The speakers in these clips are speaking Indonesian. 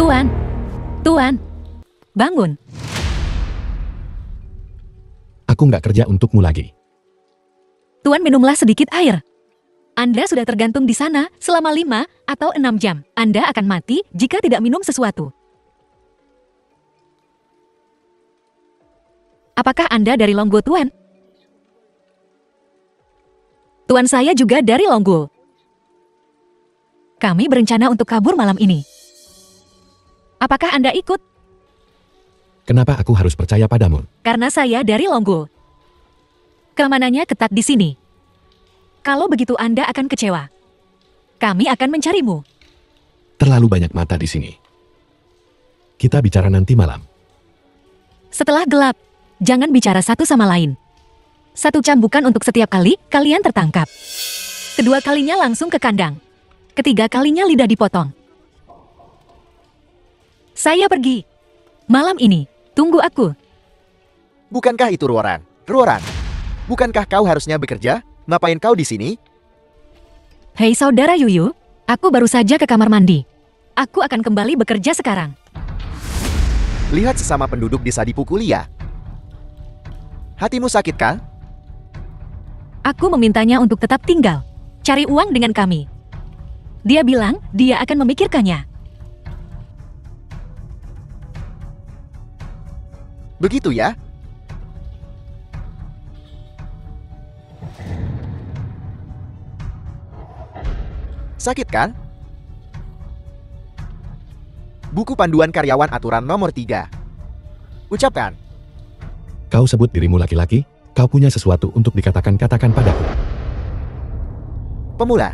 Tuan, Tuan, bangun. Aku nggak kerja untukmu lagi. Tuan, minumlah sedikit air. Anda sudah tergantung di sana selama 5 atau 6 jam. Anda akan mati jika tidak minum sesuatu. Apakah Anda dari Longgul, Tuan? Tuan, saya juga dari Longgul. Kami berencana untuk kabur malam ini. Apakah Anda ikut? Kenapa aku harus percaya padamu? Karena saya dari Longgul. Keamanannya ketat di sini. Kalau begitu Anda akan kecewa. Kami akan mencarimu. Terlalu banyak mata di sini. Kita bicara nanti malam. Setelah gelap, jangan bicara satu sama lain. 1 cambukan untuk setiap kali kalian tertangkap. Kedua kalinya langsung ke kandang. Ketiga kalinya lidah dipotong. Saya pergi. Malam ini, tunggu aku. Bukankah itu Ruoran? Ruoran, bukankah kau harusnya bekerja? Ngapain kau di sini? Hei saudara Yuyu, aku baru saja ke kamar mandi. Aku akan kembali bekerja sekarang. Lihat sesama penduduk desa dipukuli ya. Hatimu sakit kan? Aku memintanya untuk tetap tinggal. Cari uang dengan kami. Dia bilang dia akan memikirkannya. Begitu ya? Sakit kan? Buku panduan karyawan aturan nomor 3. Ucapkan. Kau sebut dirimu laki-laki? Kau punya sesuatu untuk dikatakan-katakan padaku. Pemula.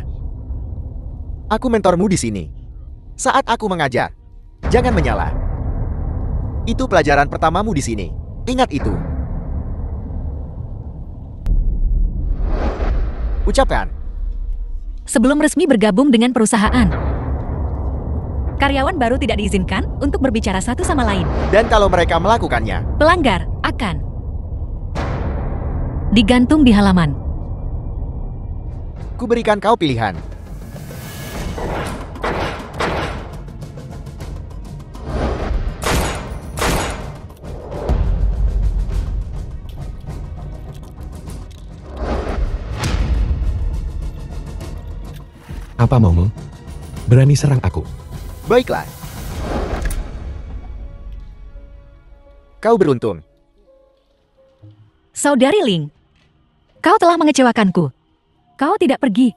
Aku mentormu di sini. Saat aku mengajar, jangan menyalah. Itu pelajaran pertamamu di sini. Ingat itu. Ucapkan. Sebelum resmi bergabung dengan perusahaan, karyawan baru tidak diizinkan untuk berbicara satu sama lain. Dan kalau mereka melakukannya, Pelanggar akan digantung di halaman. kuberikan kau pilihan. Apa maumu? Berani serang aku? Baiklah. Kau beruntung. Saudari Ling, kau telah mengecewakanku. Kau tidak pergi.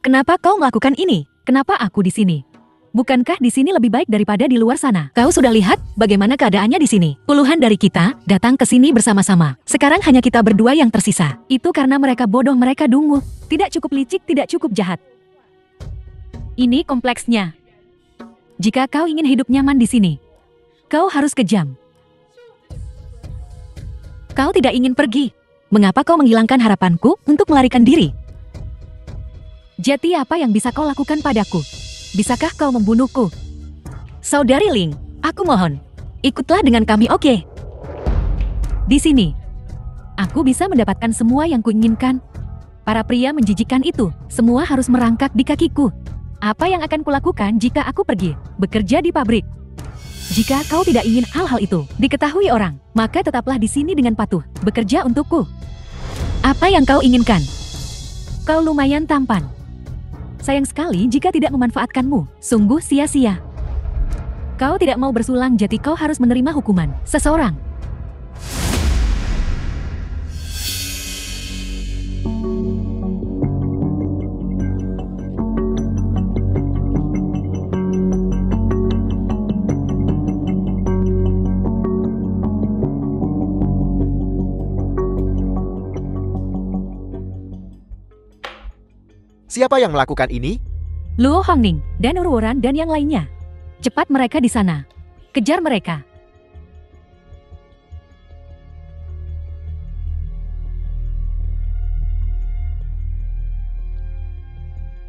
Kenapa kau melakukan ini? Kenapa aku di sini? Bukankah di sini lebih baik daripada di luar sana? Kau sudah lihat bagaimana keadaannya di sini. Puluhan dari kita datang ke sini bersama-sama. Sekarang hanya kita berdua yang tersisa. Itu karena mereka bodoh, mereka dungu. Tidak cukup licik, tidak cukup jahat. Ini kompleksnya. Jika kau ingin hidup nyaman di sini, kau harus kejam. Kau tidak ingin pergi. Mengapa kau menghilangkan harapanku untuk melarikan diri? Jadi apa yang bisa kau lakukan padaku? Bisakah kau membunuhku? Saudari Ling, aku mohon, ikutlah dengan kami, oke? Di sini, aku bisa mendapatkan semua yang kuinginkan. Para pria menjijikan itu, semua harus merangkak di kakiku. Apa yang akan kulakukan jika aku pergi, bekerja di pabrik? Jika kau tidak ingin hal-hal itu diketahui orang, maka tetaplah di sini dengan patuh, bekerja untukku. Apa yang kau inginkan? Kau lumayan tampan. Sayang sekali jika tidak memanfaatkanmu, sungguh sia-sia. Kau tidak mau bersulang, jadi kau harus menerima hukuman seseorang. Siapa yang melakukan ini? Luo Hongning dan Uruoran dan yang lainnya. Cepat mereka di sana. Kejar mereka.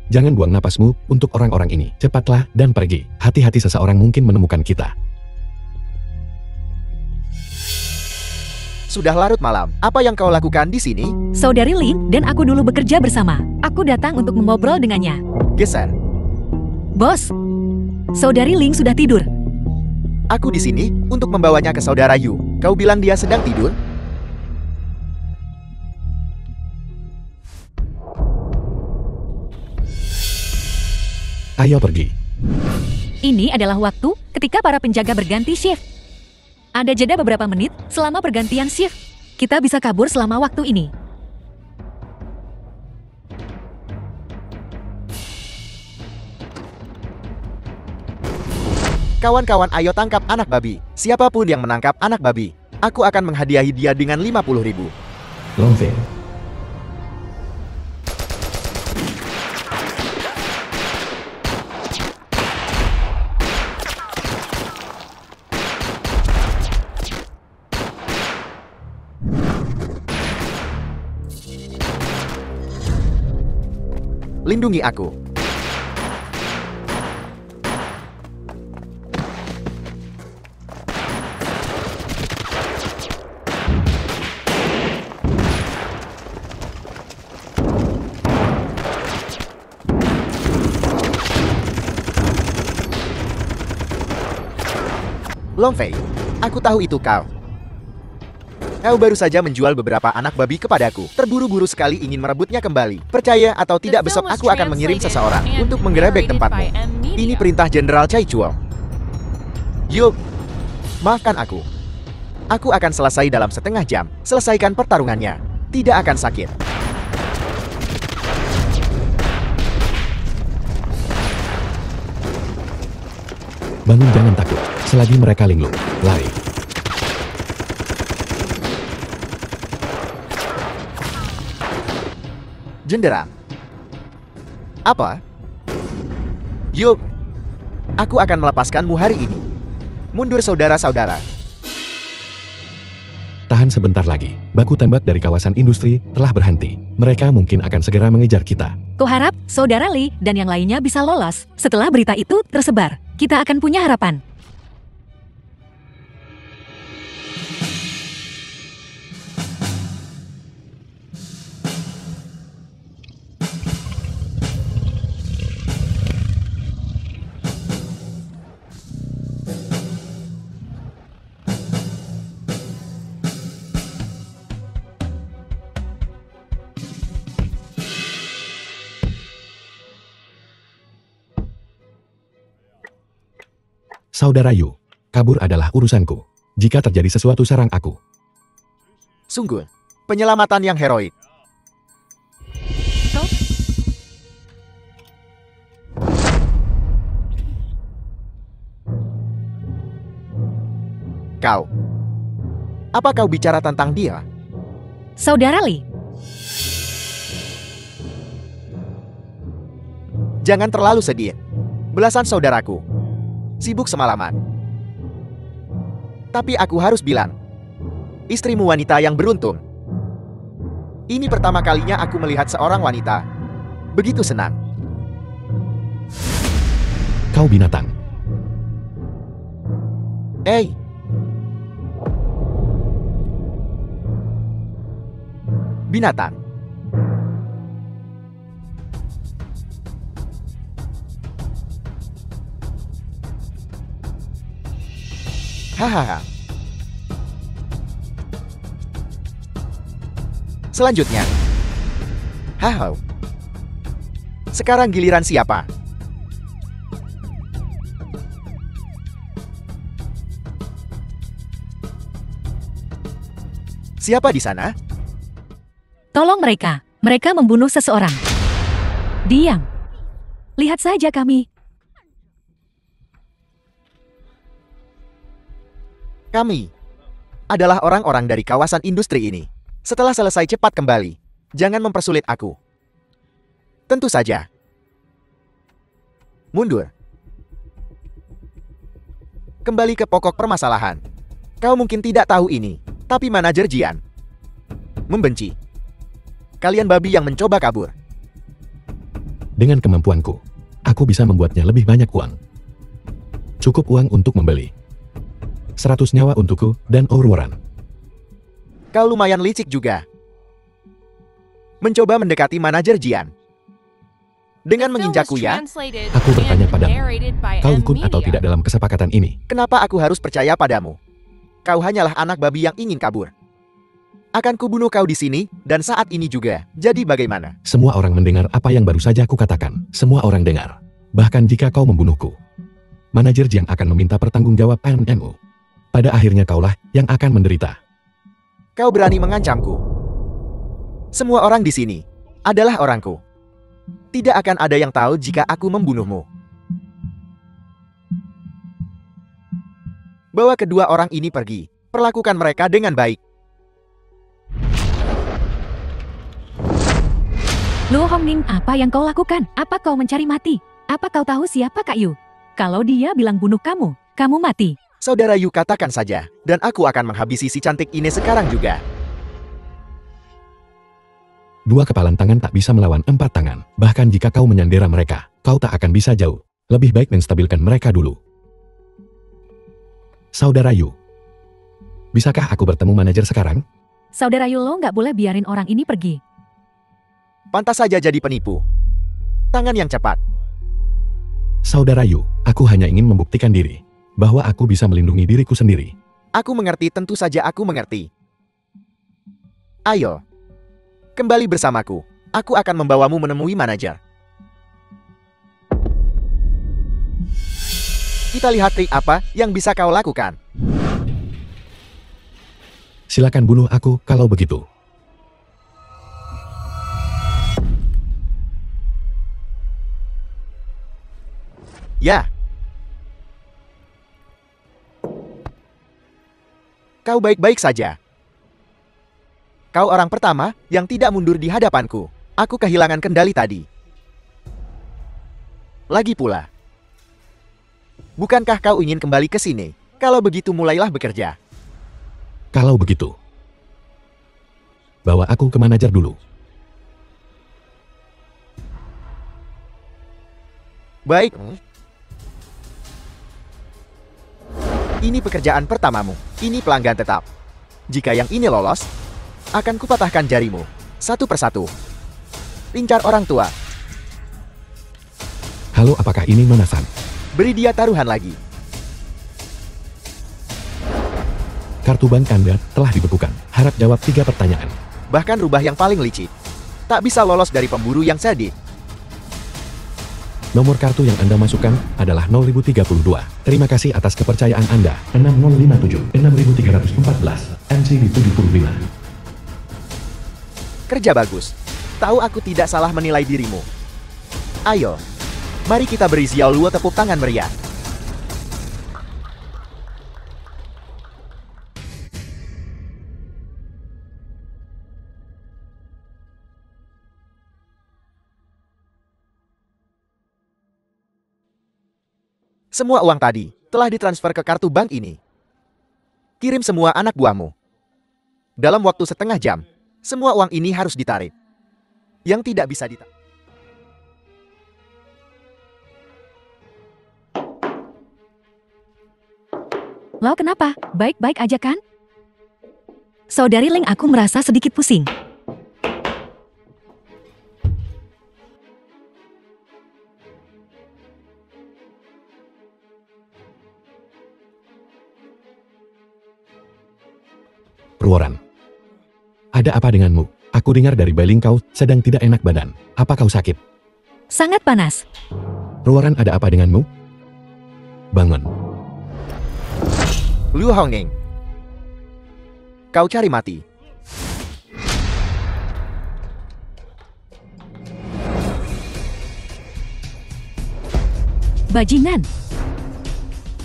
Jangan buang napasmu untuk orang-orang ini. Cepatlah dan pergi. Hati-hati, seseorang mungkin menemukan kita. Sudah larut malam. Apa yang kau lakukan di sini? Saudari Lin dan aku dulu bekerja bersama. Aku datang untuk mengobrol dengannya. Geser. Bos, Saudari Ling sudah tidur. Aku di sini untuk membawanya ke saudara Yu. Kau bilang dia sedang tidur? Ayo pergi. Ini adalah waktu ketika para penjaga berganti shift. Ada jeda beberapa menit selama pergantian shift. Kita bisa kabur selama waktu ini. Kawan-kawan, ayo tangkap anak babi. Siapapun yang menangkap anak babi, aku akan menghadiahi dia dengan 50.000. Longfei. Lindungi aku. Longfei, aku tahu itu kau. Kau baru saja menjual beberapa anak babi kepadaku. Terburu-buru sekali ingin merebutnya kembali. Percaya atau tidak, besok aku akan mengirim seseorang untuk menggerebek tempatmu. Ini perintah Jenderal Cai Chuo. Yuk, maafkan aku. Aku akan selesai dalam setengah jam. Selesaikan pertarungannya. Tidak akan sakit. Bangun, jangan takut. Selagi mereka linglung, lari. Jenderal. Apa? Yuk. Aku akan melepaskanmu hari ini. Mundur saudara-saudara. Tahan sebentar lagi. Baku tembak dari kawasan industri telah berhenti. Mereka mungkin akan segera mengejar kita. Kuharap saudara Li dan yang lainnya bisa lolos. Setelah berita itu tersebar, kita akan punya harapan. Saudara Yu, kabur adalah urusanku. Jika terjadi sesuatu, serang aku. Sungguh, penyelamatan yang heroik. Kau. Apa kau bicara tentang dia? Saudara Li, Jangan terlalu sedih. Belasan saudaraku sibuk semalaman. Tapi aku harus bilang, istrimu wanita yang beruntung. Ini pertama kalinya aku melihat seorang wanita begitu senang. Kau binatang. Binatang. Hahaha. Selanjutnya. Haha. Sekarang giliran siapa? Siapa di sana? tolong mereka. Mereka membunuh seseorang. Diam. Lihat saja kami. Kami adalah orang-orang dari kawasan industri ini. Setelah selesai, cepat kembali. Jangan mempersulit aku. Tentu saja. Mundur. Kembali ke pokok permasalahan. Kau mungkin tidak tahu ini, tapi manajer Jian membenci kalian babi yang mencoba kabur. Dengan kemampuanku, aku bisa membuatnya lebih banyak uang. Cukup uang untuk membeli 100 nyawa untukku dan Aurora. Kau lumayan licik juga. Mencoba mendekati manajer Jian. Dengan menginjakku ya, Aku bertanya padamu, kau ikut atau tidak dalam kesepakatan ini? kenapa aku harus percaya padamu? Kau hanyalah anak babi yang ingin kabur. Akan kubunuh kau di sini, dan saat ini juga. Jadi bagaimana? Semua orang mendengar apa yang baru saja aku katakan. Semua orang dengar. Bahkan jika kau membunuhku, manajer Jiang akan meminta pertanggungjawab PNMU. Pada akhirnya kaulah yang akan menderita. Kau berani mengancamku. Semua orang di sini adalah orangku. Tidak akan ada yang tahu jika aku membunuhmu. Bawa kedua orang ini pergi. Perlakukan mereka dengan baik. Luo Hongning, apa yang kau lakukan? Apa kau mencari mati? Apa kau tahu siapa Kak Yu? Kalau dia bilang bunuh kamu, kamu mati. Saudara Yu, katakan saja, dan aku akan menghabisi si cantik ini sekarang juga. Dua kepalan tangan tak bisa melawan empat tangan. Bahkan jika kau menyandera mereka, kau tak akan bisa jauh. Lebih baik menstabilkan mereka dulu. Saudara Yu, bisakah aku bertemu manajer sekarang? Saudara Yu, lo nggak boleh biarin orang ini pergi. Pantas saja jadi penipu. Tangan yang cepat. Saudara Yu, aku hanya ingin membuktikan diri bahwa aku bisa melindungi diriku sendiri. Aku mengerti, tentu saja aku mengerti. Ayo, kembali bersamaku. Aku akan membawamu menemui manajer. Kita lihat trik apa yang bisa kau lakukan. Silakan bunuh aku kalau begitu. Ya. Kau baik-baik saja. Kau orang pertama yang tidak mundur di hadapanku. Aku kehilangan kendali tadi. Lagi pula, bukankah kau ingin kembali ke sini? Kalau begitu mulailah bekerja. Kalau begitu, bawa aku ke manajer dulu. Baik. Ini pekerjaan pertamamu. Ini pelanggan tetap. Jika yang ini lolos, akan kupatahkan jarimu satu persatu. Incar orang tua. Halo, apakah ini Manasan? Beri dia taruhan lagi. Kartu bank Anda telah dibekukan. Harap jawab 3 pertanyaan. Bahkan rubah yang paling licik tak bisa lolos dari pemburu yang cerdik. Nomor kartu yang Anda masukkan adalah 0032. Terima kasih atas kepercayaan Anda. 6057 6314 MCD 75. Kerja bagus. Tahu aku tidak salah menilai dirimu. Ayo, mari kita beri Xiao Luo tepuk tangan meriah. Semua uang tadi telah ditransfer ke kartu bank ini. Kirim semua anak buahmu. Dalam waktu setengah jam, semua uang ini harus ditarik. Yang tidak bisa ditarik. Lo kenapa? Baik-baik aja kan? Saudari Ling, aku merasa sedikit pusing. Purworan, ada apa denganmu? Aku dengar dari Bailing kau sedang tidak enak badan. Apa kau sakit? Sangat panas. Purworan, ada apa denganmu? Bangun. Luo Hongning, kau cari mati. Bajingan.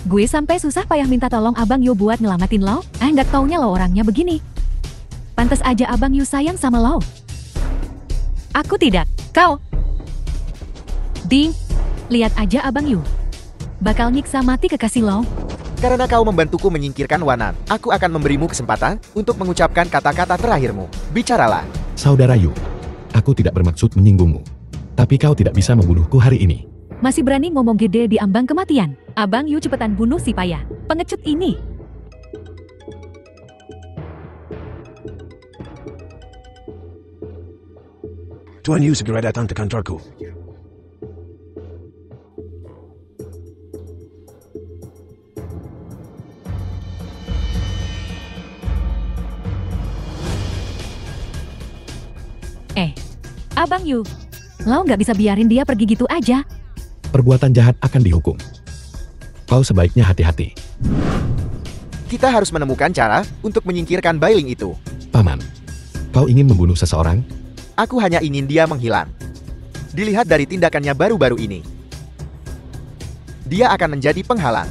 Gue sampai susah payah minta tolong Abang Yu buat nyelamatin lo. Nggak taunya lo orangnya begini. Pantas aja Abang Yu sayang sama lo. Aku tidak. Kau. Ding. Lihat aja Abang Yu. Bakal nyiksa mati kekasih lo. Karena kau membantuku menyingkirkan Wanan, aku akan memberimu kesempatan untuk mengucapkan kata-kata terakhirmu. Bicaralah. Saudara Yu, aku tidak bermaksud menyinggungmu. Tapi kau tidak bisa membunuhku hari ini. Masih berani ngomong gede di ambang kematian. Abang Yu cepetan bunuh si payah pengecut ini. Tuan Yu segera datang ke kantorku. Abang Yu, lo nggak bisa biarin dia pergi gitu aja. Perbuatan jahat akan dihukum. Kau sebaiknya hati-hati. Kita harus menemukan cara untuk menyingkirkan Bailing itu. Paman, kau ingin membunuh seseorang? Aku hanya ingin dia menghilang. Dilihat dari tindakannya baru-baru ini, dia akan menjadi penghalang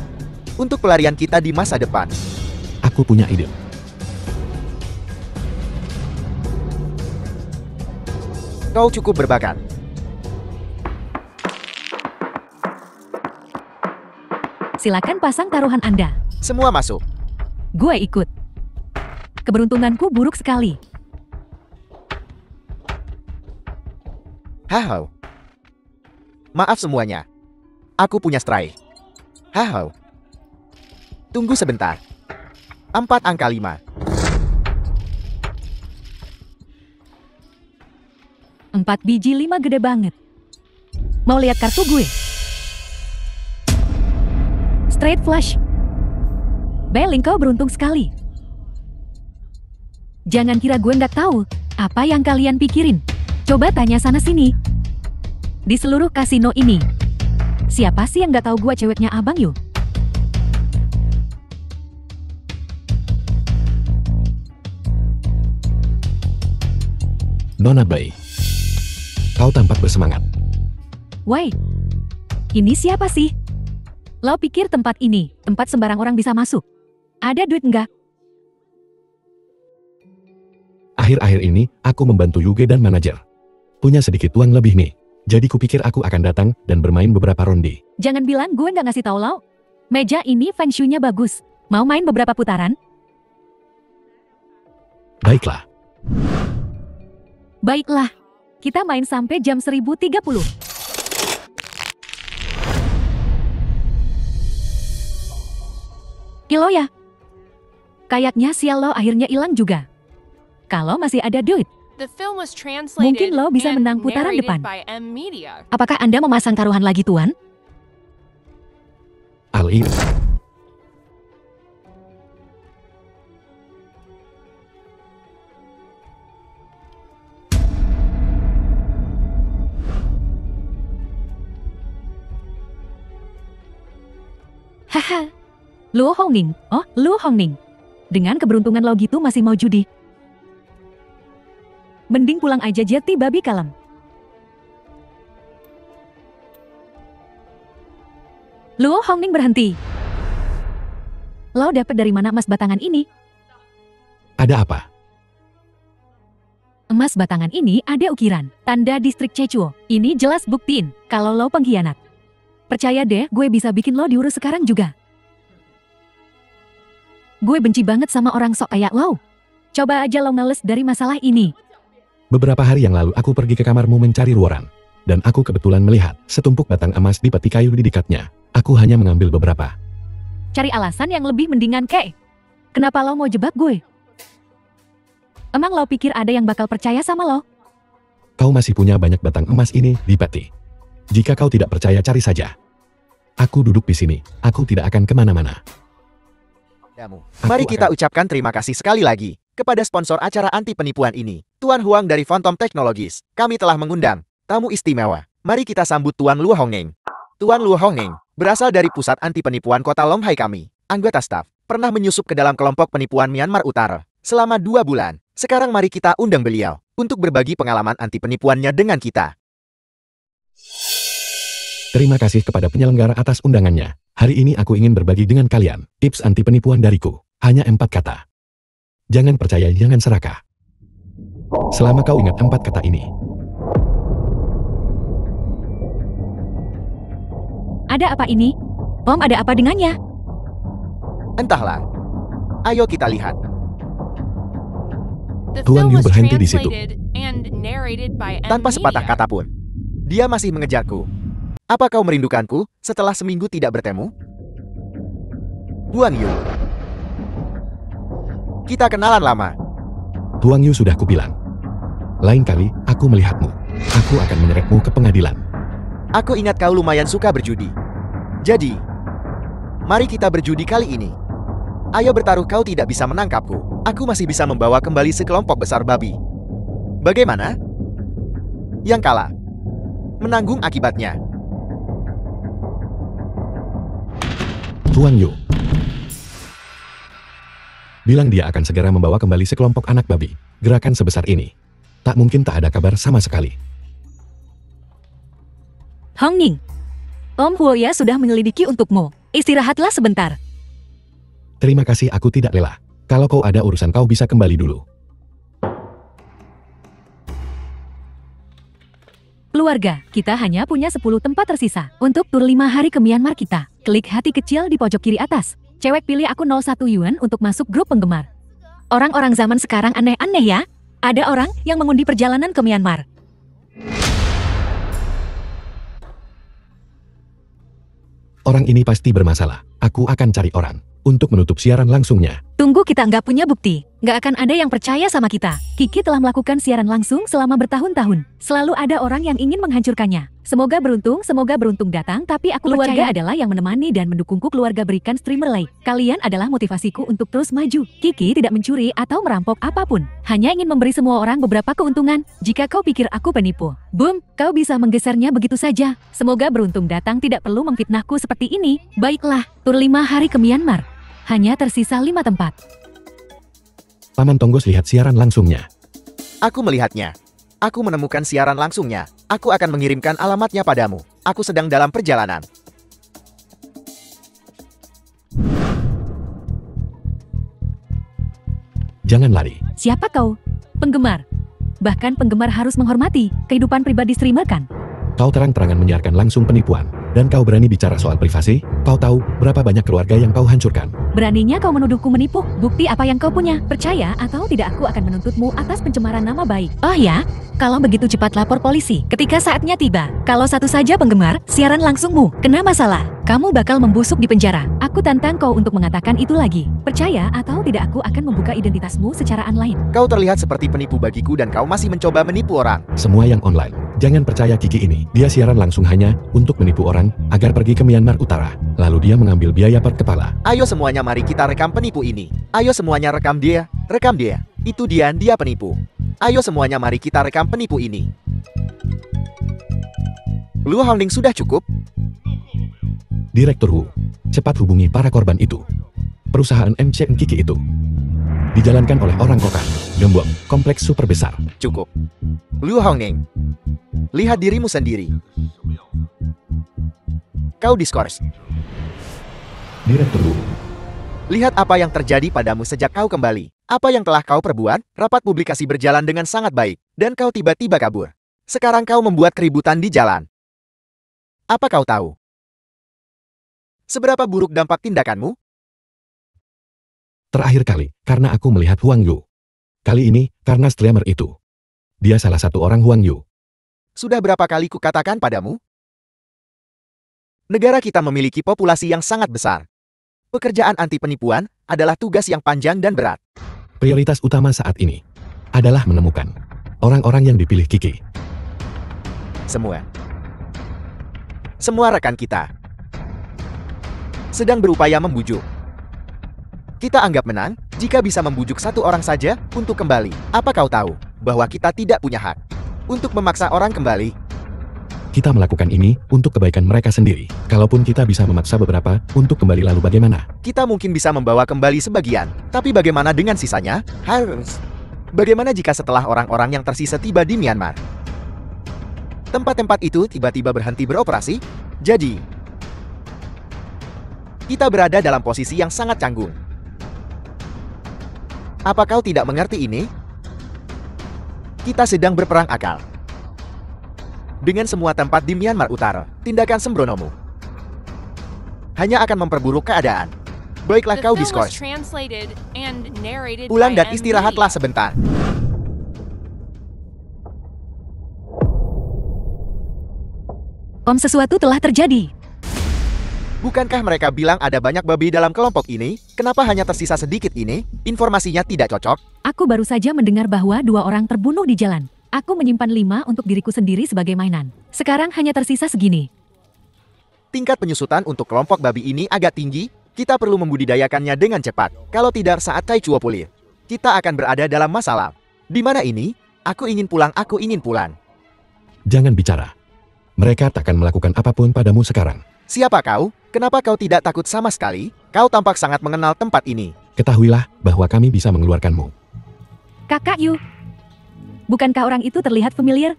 untuk pelarian kita di masa depan. Aku punya ide. Kau cukup berbakat. Silakan pasang taruhan Anda. Semua masuk. Gue ikut. Keberuntunganku buruk sekali. Hahau. Maaf semuanya. Aku punya strike. Hahau. Tunggu sebentar. 4 angka 5. 4 biji 5 gede banget. Mau lihat kartu gue? Straight flush. Bailing, kau beruntung sekali. Jangan kira gue nggak tahu apa yang kalian pikirin. Coba tanya sana sini. Di seluruh kasino ini, siapa sih yang nggak tahu gue ceweknya Abang Yu? Nona Bai, kau tampak bersemangat. Woi, ini siapa sih? Lo pikir tempat ini, tempat sembarang orang bisa masuk? Ada duit nggak? Akhir-akhir ini, aku membantu Yuge dan manajer. Punya sedikit uang lebih nih. Jadi kupikir aku akan datang dan bermain beberapa ronde. Jangan bilang gue nggak ngasih tahu lo. Meja ini feng shui-nya bagus. Mau main beberapa putaran? Baiklah. Baiklah. Kita main sampai jam 1030. Kilo ya? Kayaknya sial lo akhirnya hilang juga. Kalau masih ada duit, mungkin lo bisa menang putaran depan. Apakah Anda memasang taruhan lagi, Tuan? Ali. Haha. Luo Hongning. Oh, Luo Hongning. Dengan keberuntungan lo gitu masih mau judi. Mending pulang aja jati babi kalem. Luo Hongning berhenti. Lo dapet dari mana emas batangan ini? Ada apa? Emas batangan ini ada ukiran, tanda distrik Chechuo. Ini jelas buktiin kalau lo pengkhianat. Percaya deh, gue bisa bikin lo diurus sekarang juga. Gue benci banget sama orang sok kayak lo. Coba aja lo males dari masalah ini. Beberapa hari yang lalu aku pergi ke kamarmu mencari luaran. Dan aku kebetulan melihat setumpuk batang emas di peti kayu di dekatnya. Aku hanya mengambil beberapa. Cari alasan yang lebih mendingan kek. Kenapa lo mau jebak gue? Emang lo pikir ada yang bakal percaya sama lo? Kau masih punya banyak batang emas ini di peti. Jika kau tidak percaya cari saja. Aku duduk di sini. Aku tidak akan kemana-mana. Mari kita ucapkan terima kasih sekali lagi kepada sponsor acara anti penipuan ini, Tuan Huang dari Phantom Technologies. Kami telah mengundang tamu istimewa. Mari kita sambut Tuan Luo Hongning. Tuan Luo Hongning berasal dari pusat anti penipuan kota Longhai kami. Anggota staf, pernah menyusup ke dalam kelompok penipuan Myanmar Utara selama 2 bulan. Sekarang mari kita undang beliau untuk berbagi pengalaman anti penipuannya dengan kita. Terima kasih kepada penyelenggara atas undangannya. Hari ini aku ingin berbagi dengan kalian tips anti penipuan dariku. Hanya 4 kata. Jangan percaya, jangan serakah. Selama kau ingat 4 kata ini. Ada apa ini? Om, ada apa dengannya? Entahlah. Ayo kita lihat. Tuan Yu berhenti di situ. Tanpa sepatah kata pun. Dia masih mengejarku. Apa kau merindukanku setelah seminggu tidak bertemu? Tuan Yu. Kita kenalan lama. Tuan Yu, sudah kubilang. Lain kali aku melihatmu, aku akan menyeretmu ke pengadilan. Aku ingat kau lumayan suka berjudi. Jadi, mari kita berjudi kali ini. Ayo bertaruh, kau tidak bisa menangkapku. Aku masih bisa membawa kembali sekelompok besar babi. Bagaimana? Yang kalah menanggung akibatnya. Huang Yu bilang dia akan segera membawa kembali sekelompok anak babi. Gerakan sebesar ini tak mungkin tak ada kabar sama sekali. Hong Ning, Om Huoya sudah menyelidiki untukmu. Istirahatlah sebentar. Terima kasih, aku tidak rela. Kalau kau ada urusan kau bisa kembali dulu. Keluarga, kita hanya punya 10 tempat tersisa untuk tur 5 hari ke Myanmar kita. Klik hati kecil di pojok kiri atas. Cewek pilih aku 01 yuan untuk masuk grup penggemar. Orang-orang zaman sekarang aneh-aneh ya. Ada orang yang mengundi perjalanan ke Myanmar. Orang ini pasti bermasalah. Aku akan cari orang untuk menutup siaran langsungnya. Tunggu, kita nggak punya bukti. Nggak akan ada yang percaya sama kita. Kiki telah melakukan siaran langsung selama bertahun-tahun. Selalu ada orang yang ingin menghancurkannya. Semoga beruntung datang, tapi aku keluarga adalah yang menemani dan mendukungku. Keluarga berikan streamer like. Kalian adalah motivasiku untuk terus maju. Kiki tidak mencuri atau merampok apapun. Hanya ingin memberi semua orang beberapa keuntungan. Jika kau pikir aku penipu, boom, kau bisa menggesernya begitu saja. Semoga beruntung datang tidak perlu memfitnahku seperti ini. Baiklah, tur 5 hari ke Myanmar. Hanya tersisa 5 tempat. Paman Tonggos lihat siaran langsungnya. Aku melihatnya. Aku menemukan siaran langsungnya. Aku akan mengirimkan alamatnya padamu. Aku sedang dalam perjalanan. Jangan lari. Siapa kau? Penggemar. Bahkan penggemar harus menghormati kehidupan pribadi streamer kan? Kau terang-terangan menyiarkan langsung penipuan. Dan kau berani bicara soal privasi? Kau tahu berapa banyak keluarga yang kau hancurkan? Beraninya kau menuduhku menipu? Bukti apa yang kau punya? Percaya atau tidak, aku akan menuntutmu atas pencemaran nama baik. Oh ya? Kalau begitu cepat lapor polisi ketika saatnya tiba. Kalau satu saja penggemar, siaran langsungmu kena masalah, kamu bakal membusuk di penjara. Aku tantang kau untuk mengatakan itu lagi. Percaya atau tidak, aku akan membuka identitasmu secara online. Kau terlihat seperti penipu bagiku dan kau masih mencoba menipu orang. Semua yang online. Jangan percaya Kiki ini. Dia siaran langsung hanya untuk menipu orang agar pergi ke Myanmar Utara. Lalu dia mengambil biaya per kepala. Ayo semuanya, mari kita rekam penipu ini. Ayo semuanya rekam dia. Rekam dia. Itu dia penipu. Ayo semuanya, mari kita rekam penipu ini. Lu Hongning, sudah cukup? Direktur Wu, cepat hubungi para korban itu. Perusahaan MCN Kiki itu dijalankan oleh orang kokang, gembong, kompleks super besar. Cukup. Lu Hongning, lihat dirimu sendiri. Kau diskors. Direktur Wu, lihat apa yang terjadi padamu sejak kau kembali. Apa yang telah kau perbuat? Rapat publikasi berjalan dengan sangat baik, dan kau tiba-tiba kabur. Sekarang kau membuat keributan di jalan. Apa kau tahu seberapa buruk dampak tindakanmu? terakhir kali, karena aku melihat Huang Yu. Kali ini, karena streamer itu. Dia salah satu orang Huang Yu. Sudah berapa kali kukatakan padamu? Negara kita memiliki populasi yang sangat besar. Pekerjaan anti penipuan adalah tugas yang panjang dan berat. Prioritas utama saat ini adalah menemukan orang-orang yang dipilih Kiki. Semua rekan kita sedang berupaya membujuk. Kita anggap menang jika bisa membujuk satu orang saja untuk kembali. Apa kau tahu bahwa kita tidak punya hak untuk memaksa orang kembali? Kita melakukan ini untuk kebaikan mereka sendiri. Kalaupun kita bisa memaksa beberapa untuk kembali, lalu bagaimana? Kita mungkin bisa membawa kembali sebagian, tapi bagaimana dengan sisanya? Bagaimana jika setelah orang-orang yang tersisa tiba di Myanmar, tempat-tempat itu tiba-tiba berhenti beroperasi? Jadi, kita berada dalam posisi yang sangat canggung. Apa kau tidak mengerti ini? Kita sedang berperang akal dengan semua tempat di Myanmar Utara. Tindakan sembronomu hanya akan memperburuk keadaan. Baiklah, kau diskors. Pulang dan istirahatlah sebentar. Om, sesuatu telah terjadi. Bukankah mereka bilang ada banyak babi dalam kelompok ini? Kenapa hanya tersisa sedikit ini? Informasinya tidak cocok. Aku baru saja mendengar bahwa 2 orang terbunuh di jalan. Aku menyimpan 5 untuk diriku sendiri sebagai mainan. Sekarang hanya tersisa segini. Tingkat penyusutan untuk kelompok babi ini agak tinggi. Kita perlu membudidayakannya dengan cepat. Kalau tidak, saat Tai Chuo pulih, kita akan berada dalam masalah. Di mana ini? Aku ingin pulang, aku ingin pulang. Jangan bicara. Mereka takkan melakukan apapun padamu sekarang. Siapa kau? Kenapa kau tidak takut sama sekali? Kau tampak sangat mengenal tempat ini. Ketahuilah bahwa kami bisa mengeluarkanmu. Kakak Yu. Bukankah orang itu terlihat familiar?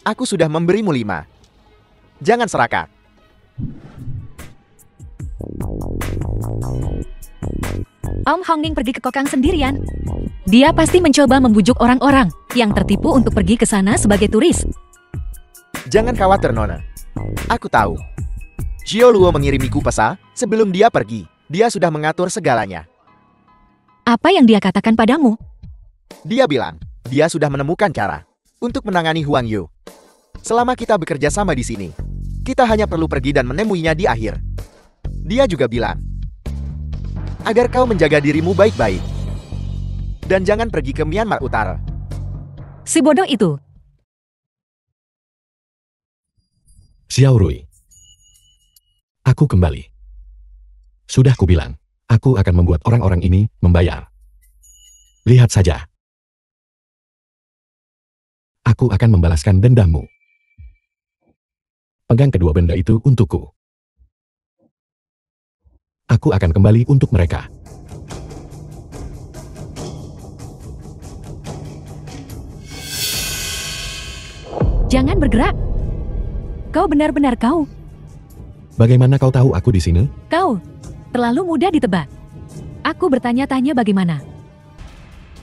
Aku sudah memberimu 5. Jangan serakah. Om Hongning pergi ke Kokang sendirian. Dia pasti mencoba membujuk orang-orang yang tertipu untuk pergi ke sana sebagai turis. Jangan khawatir, Nona. Aku tahu. Xiao Luo mengirimiku pesan sebelum dia pergi. Dia sudah mengatur segalanya. Apa yang dia katakan padamu? Dia bilang, dia sudah menemukan cara untuk menangani Huang Yu. Selama kita bekerja sama di sini, kita hanya perlu pergi dan menemuinya di akhir. Dia juga bilang, agar kau menjaga dirimu baik-baik. Dan jangan pergi ke Myanmar Utara. Si bodoh itu. Xiao Rui. Aku kembali. Sudah kubilang, aku akan membuat orang-orang ini membayar. Lihat saja. Aku akan membalaskan dendammu. Pegang kedua benda itu untukku. Aku akan kembali untuk mereka. Jangan bergerak. Kau benar-benar kau. Bagaimana kau tahu aku di sini? Kau terlalu mudah ditebak. Aku bertanya-tanya bagaimana.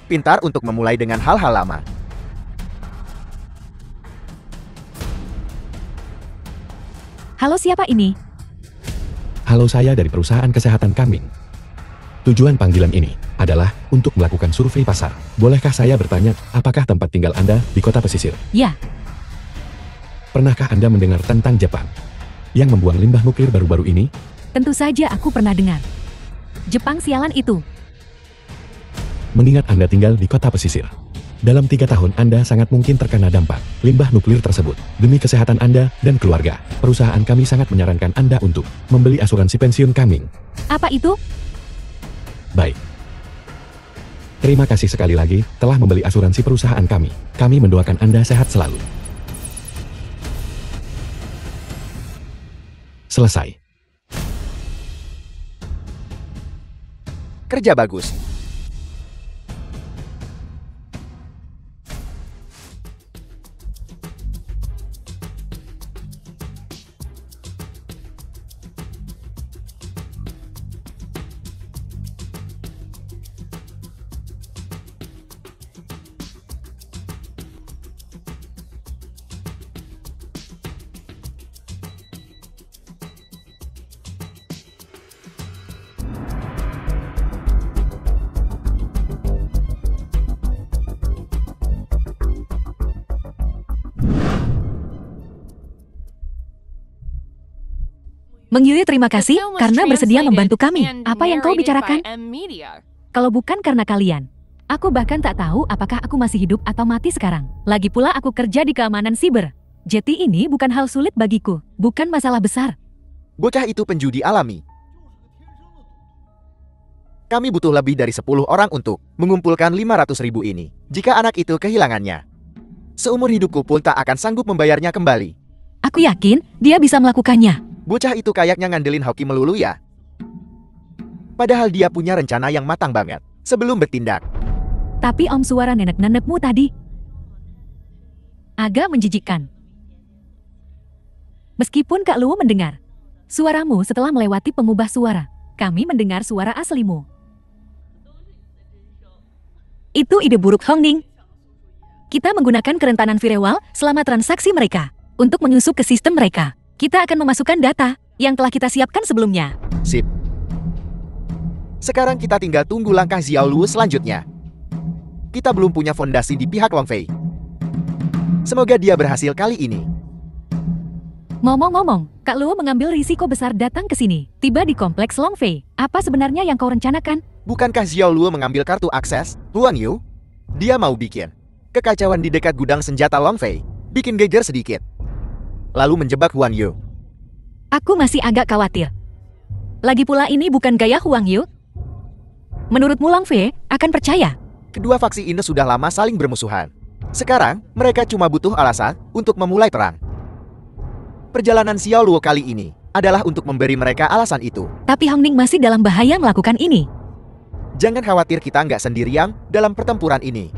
Pintar untuk memulai dengan hal-hal lama. Halo, siapa ini? Halo, saya dari perusahaan kesehatan kambing. Tujuan panggilan ini adalah untuk melakukan survei pasar. Bolehkah saya bertanya, apakah tempat tinggal Anda di kota pesisir? Ya, Pernahkah Anda mendengar tentang Jepang yang membuang limbah nuklir baru-baru ini? tentu saja aku pernah dengar. Jepang sialan itu. Mengingat Anda tinggal di kota pesisir. Dalam 3 tahun Anda sangat mungkin terkena dampak limbah nuklir tersebut. Demi kesehatan Anda dan keluarga, perusahaan kami sangat menyarankan Anda untuk membeli asuransi pensiun kambing. Apa itu? Baik. Terima kasih sekali lagi telah membeli asuransi perusahaan kami. Kami mendoakan Anda sehat selalu. Selesai. Kerja bagus. Meng Yue, terima kasih karena bersedia membantu kami. Apa yang kau bicarakan? Kalau bukan karena kalian, aku bahkan tak tahu apakah aku masih hidup atau mati sekarang. Lagi pula aku kerja di keamanan siber. Jadi ini bukan hal sulit bagiku, bukan masalah besar. Bocah itu penjudi alami. Kami butuh lebih dari 10 orang untuk mengumpulkan 500.000 ini. Jika anak itu kehilangannya, seumur hidupku pun tak akan sanggup membayarnya kembali. Aku yakin dia bisa melakukannya. Bocah itu kayaknya ngandelin hoki melulu ya. Padahal dia punya rencana yang matang banget sebelum bertindak. Tapi om, suara nenek-nenekmu tadi agak menjijikkan. Meskipun Kak Luo mendengar suaramu setelah melewati pengubah suara, kami mendengar suara aslimu. Itu ide buruk Hongning. Kita menggunakan kerentanan firewall selama transaksi mereka untuk menyusup ke sistem mereka. Kita akan memasukkan data yang telah kita siapkan sebelumnya. Sip. Sekarang kita tinggal tunggu langkah Xiao Luo selanjutnya. Kita belum punya fondasi di pihak Long Fei. Semoga dia berhasil kali ini. Ngomong-ngomong, Kak Luo mengambil risiko besar datang ke sini, tiba di kompleks Long Fei. Apa sebenarnya yang kau rencanakan? Bukankah Xiao Luo mengambil kartu akses Huang Yu? Dia mau bikin kekacauan di dekat gudang senjata Long Fei, bikin geger sedikit, lalu menjebak Huang Yu. Aku masih agak khawatir. Lagi pula ini bukan gaya Huang Yu. Menurutmu Long Fei akan percaya? Kedua faksi ini sudah lama saling bermusuhan. Sekarang, mereka cuma butuh alasan untuk memulai perang. Perjalanan Xiao Luo kali ini adalah untuk memberi mereka alasan itu. Tapi Hong Ning masih dalam bahaya melakukan ini. Jangan khawatir, kita nggak sendirian dalam pertempuran ini.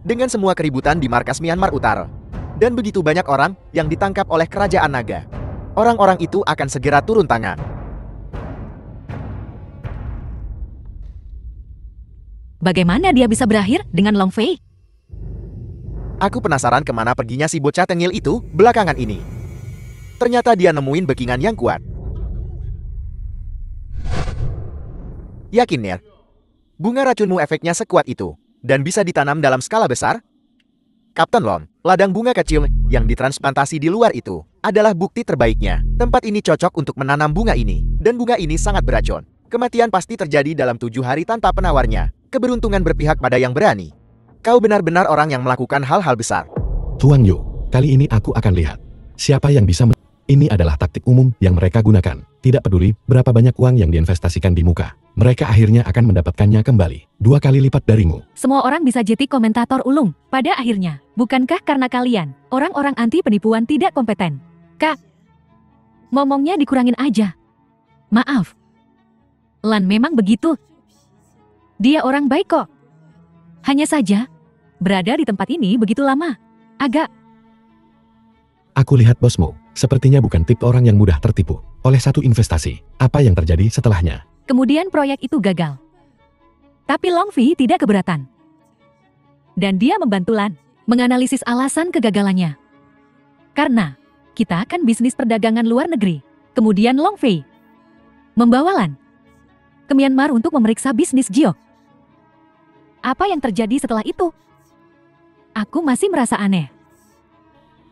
Dengan semua keributan di markas Myanmar Utara, dan begitu banyak orang yang ditangkap oleh kerajaan naga, orang-orang itu akan segera turun tangan. Bagaimana dia bisa berakhir dengan Long Fei? Aku penasaran kemana perginya si bocah tengil itu belakangan ini. Ternyata dia nemuin backingan yang kuat. Yakin, Ner? Bunga racunmu efeknya sekuat itu, dan bisa ditanam dalam skala besar? Kapten Lon, ladang bunga kecil yang ditransplantasi di luar itu adalah bukti terbaiknya. Tempat ini cocok untuk menanam bunga ini, dan bunga ini sangat beracun. Kematian pasti terjadi dalam 7 hari tanpa penawarnya. Keberuntungan berpihak pada yang berani. Kau benar-benar orang yang melakukan hal-hal besar. Tuan Yu, kali ini aku akan lihat siapa yang bisa Ini adalah taktik umum yang mereka gunakan. Tidak peduli berapa banyak uang yang diinvestasikan di muka, mereka akhirnya akan mendapatkannya kembali 2 kali lipat darimu. Semua orang bisa jadi komentator ulung pada akhirnya. Bukankah karena kalian, orang-orang anti penipuan tidak kompeten? Kak, ngomongnya dikurangin aja. Maaf. Lan memang begitu. Dia orang baik kok. Hanya saja, berada di tempat ini begitu lama. Agak. Aku lihat bosmu, sepertinya bukan tipe orang yang mudah tertipu oleh satu investasi. Apa yang terjadi setelahnya? Kemudian proyek itu gagal. Tapi Long Fei tidak keberatan. Dan dia membantu Lan menganalisis alasan kegagalannya. Karena kita akan bisnis perdagangan luar negeri. Kemudian Long Fei membawa Lan ke Myanmar untuk memeriksa bisnis Gio. Apa yang terjadi setelah itu? Aku masih merasa aneh.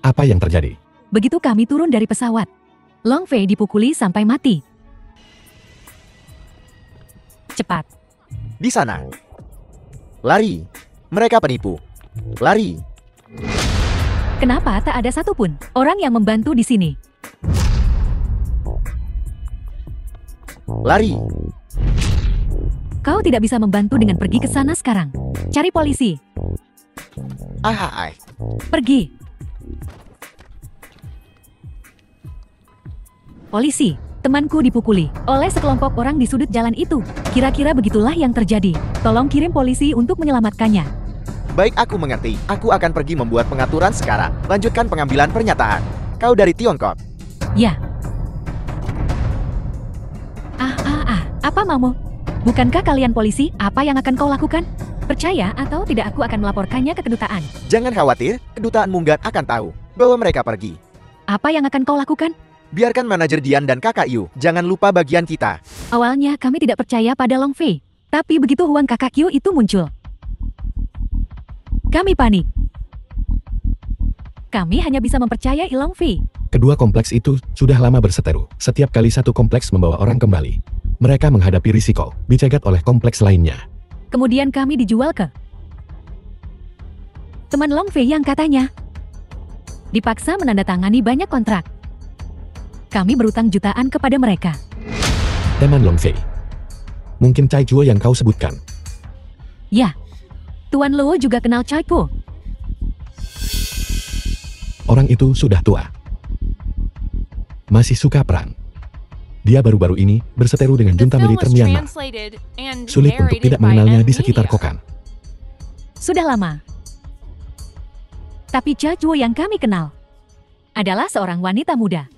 Apa yang terjadi? Begitu kami turun dari pesawat, Long Fei dipukuli sampai mati. Cepat. Di sana. Lari. Mereka penipu. Lari. Kenapa tak ada satupun orang yang membantu di sini? Lari. Kau tidak bisa membantu dengan pergi ke sana sekarang. Cari polisi. Ahai. Pergi. Polisi, temanku dipukuli oleh sekelompok orang di sudut jalan itu. Kira-kira begitulah yang terjadi. Tolong kirim polisi untuk menyelamatkannya. Baik, aku mengerti. Aku akan pergi membuat pengaturan sekarang. Lanjutkan pengambilan pernyataan. Kau dari Tiongkok. Ya. Apa maumu? Bukankah kalian polisi? Apa yang akan kau lakukan? Percaya atau tidak, aku akan melaporkannya ke kedutaan. Jangan khawatir, kedutaan Munggat akan tahu bahwa mereka pergi. Apa yang akan kau lakukan? Biarkan manajer Dian dan kakak Yu. Jangan lupa bagian kita. Awalnya kami tidak percaya pada Long Fei. Tapi begitu uang kakak Yu itu muncul, kami panik. Kami hanya bisa mempercayai Long Fei. Kedua kompleks itu sudah lama berseteru. Setiap kali satu kompleks membawa orang kembali, mereka menghadapi risiko dicegat oleh kompleks lainnya. Kemudian kami dijual ke teman Long Fei yang katanya dipaksa menandatangani banyak kontrak. Kami berutang jutaan kepada mereka. Teman Long Fei. Mungkin Cai Chuo yang kau sebutkan. Ya. Tuan Luo juga kenal Cai Po. Orang itu sudah tua. Masih suka perang. Dia baru-baru ini berseteru dengan junta militer Myanmar. Sulit untuk tidak mengenalnya di sekitar Kokan. Sudah lama. Tapi Cai Chuo yang kami kenal adalah seorang wanita muda.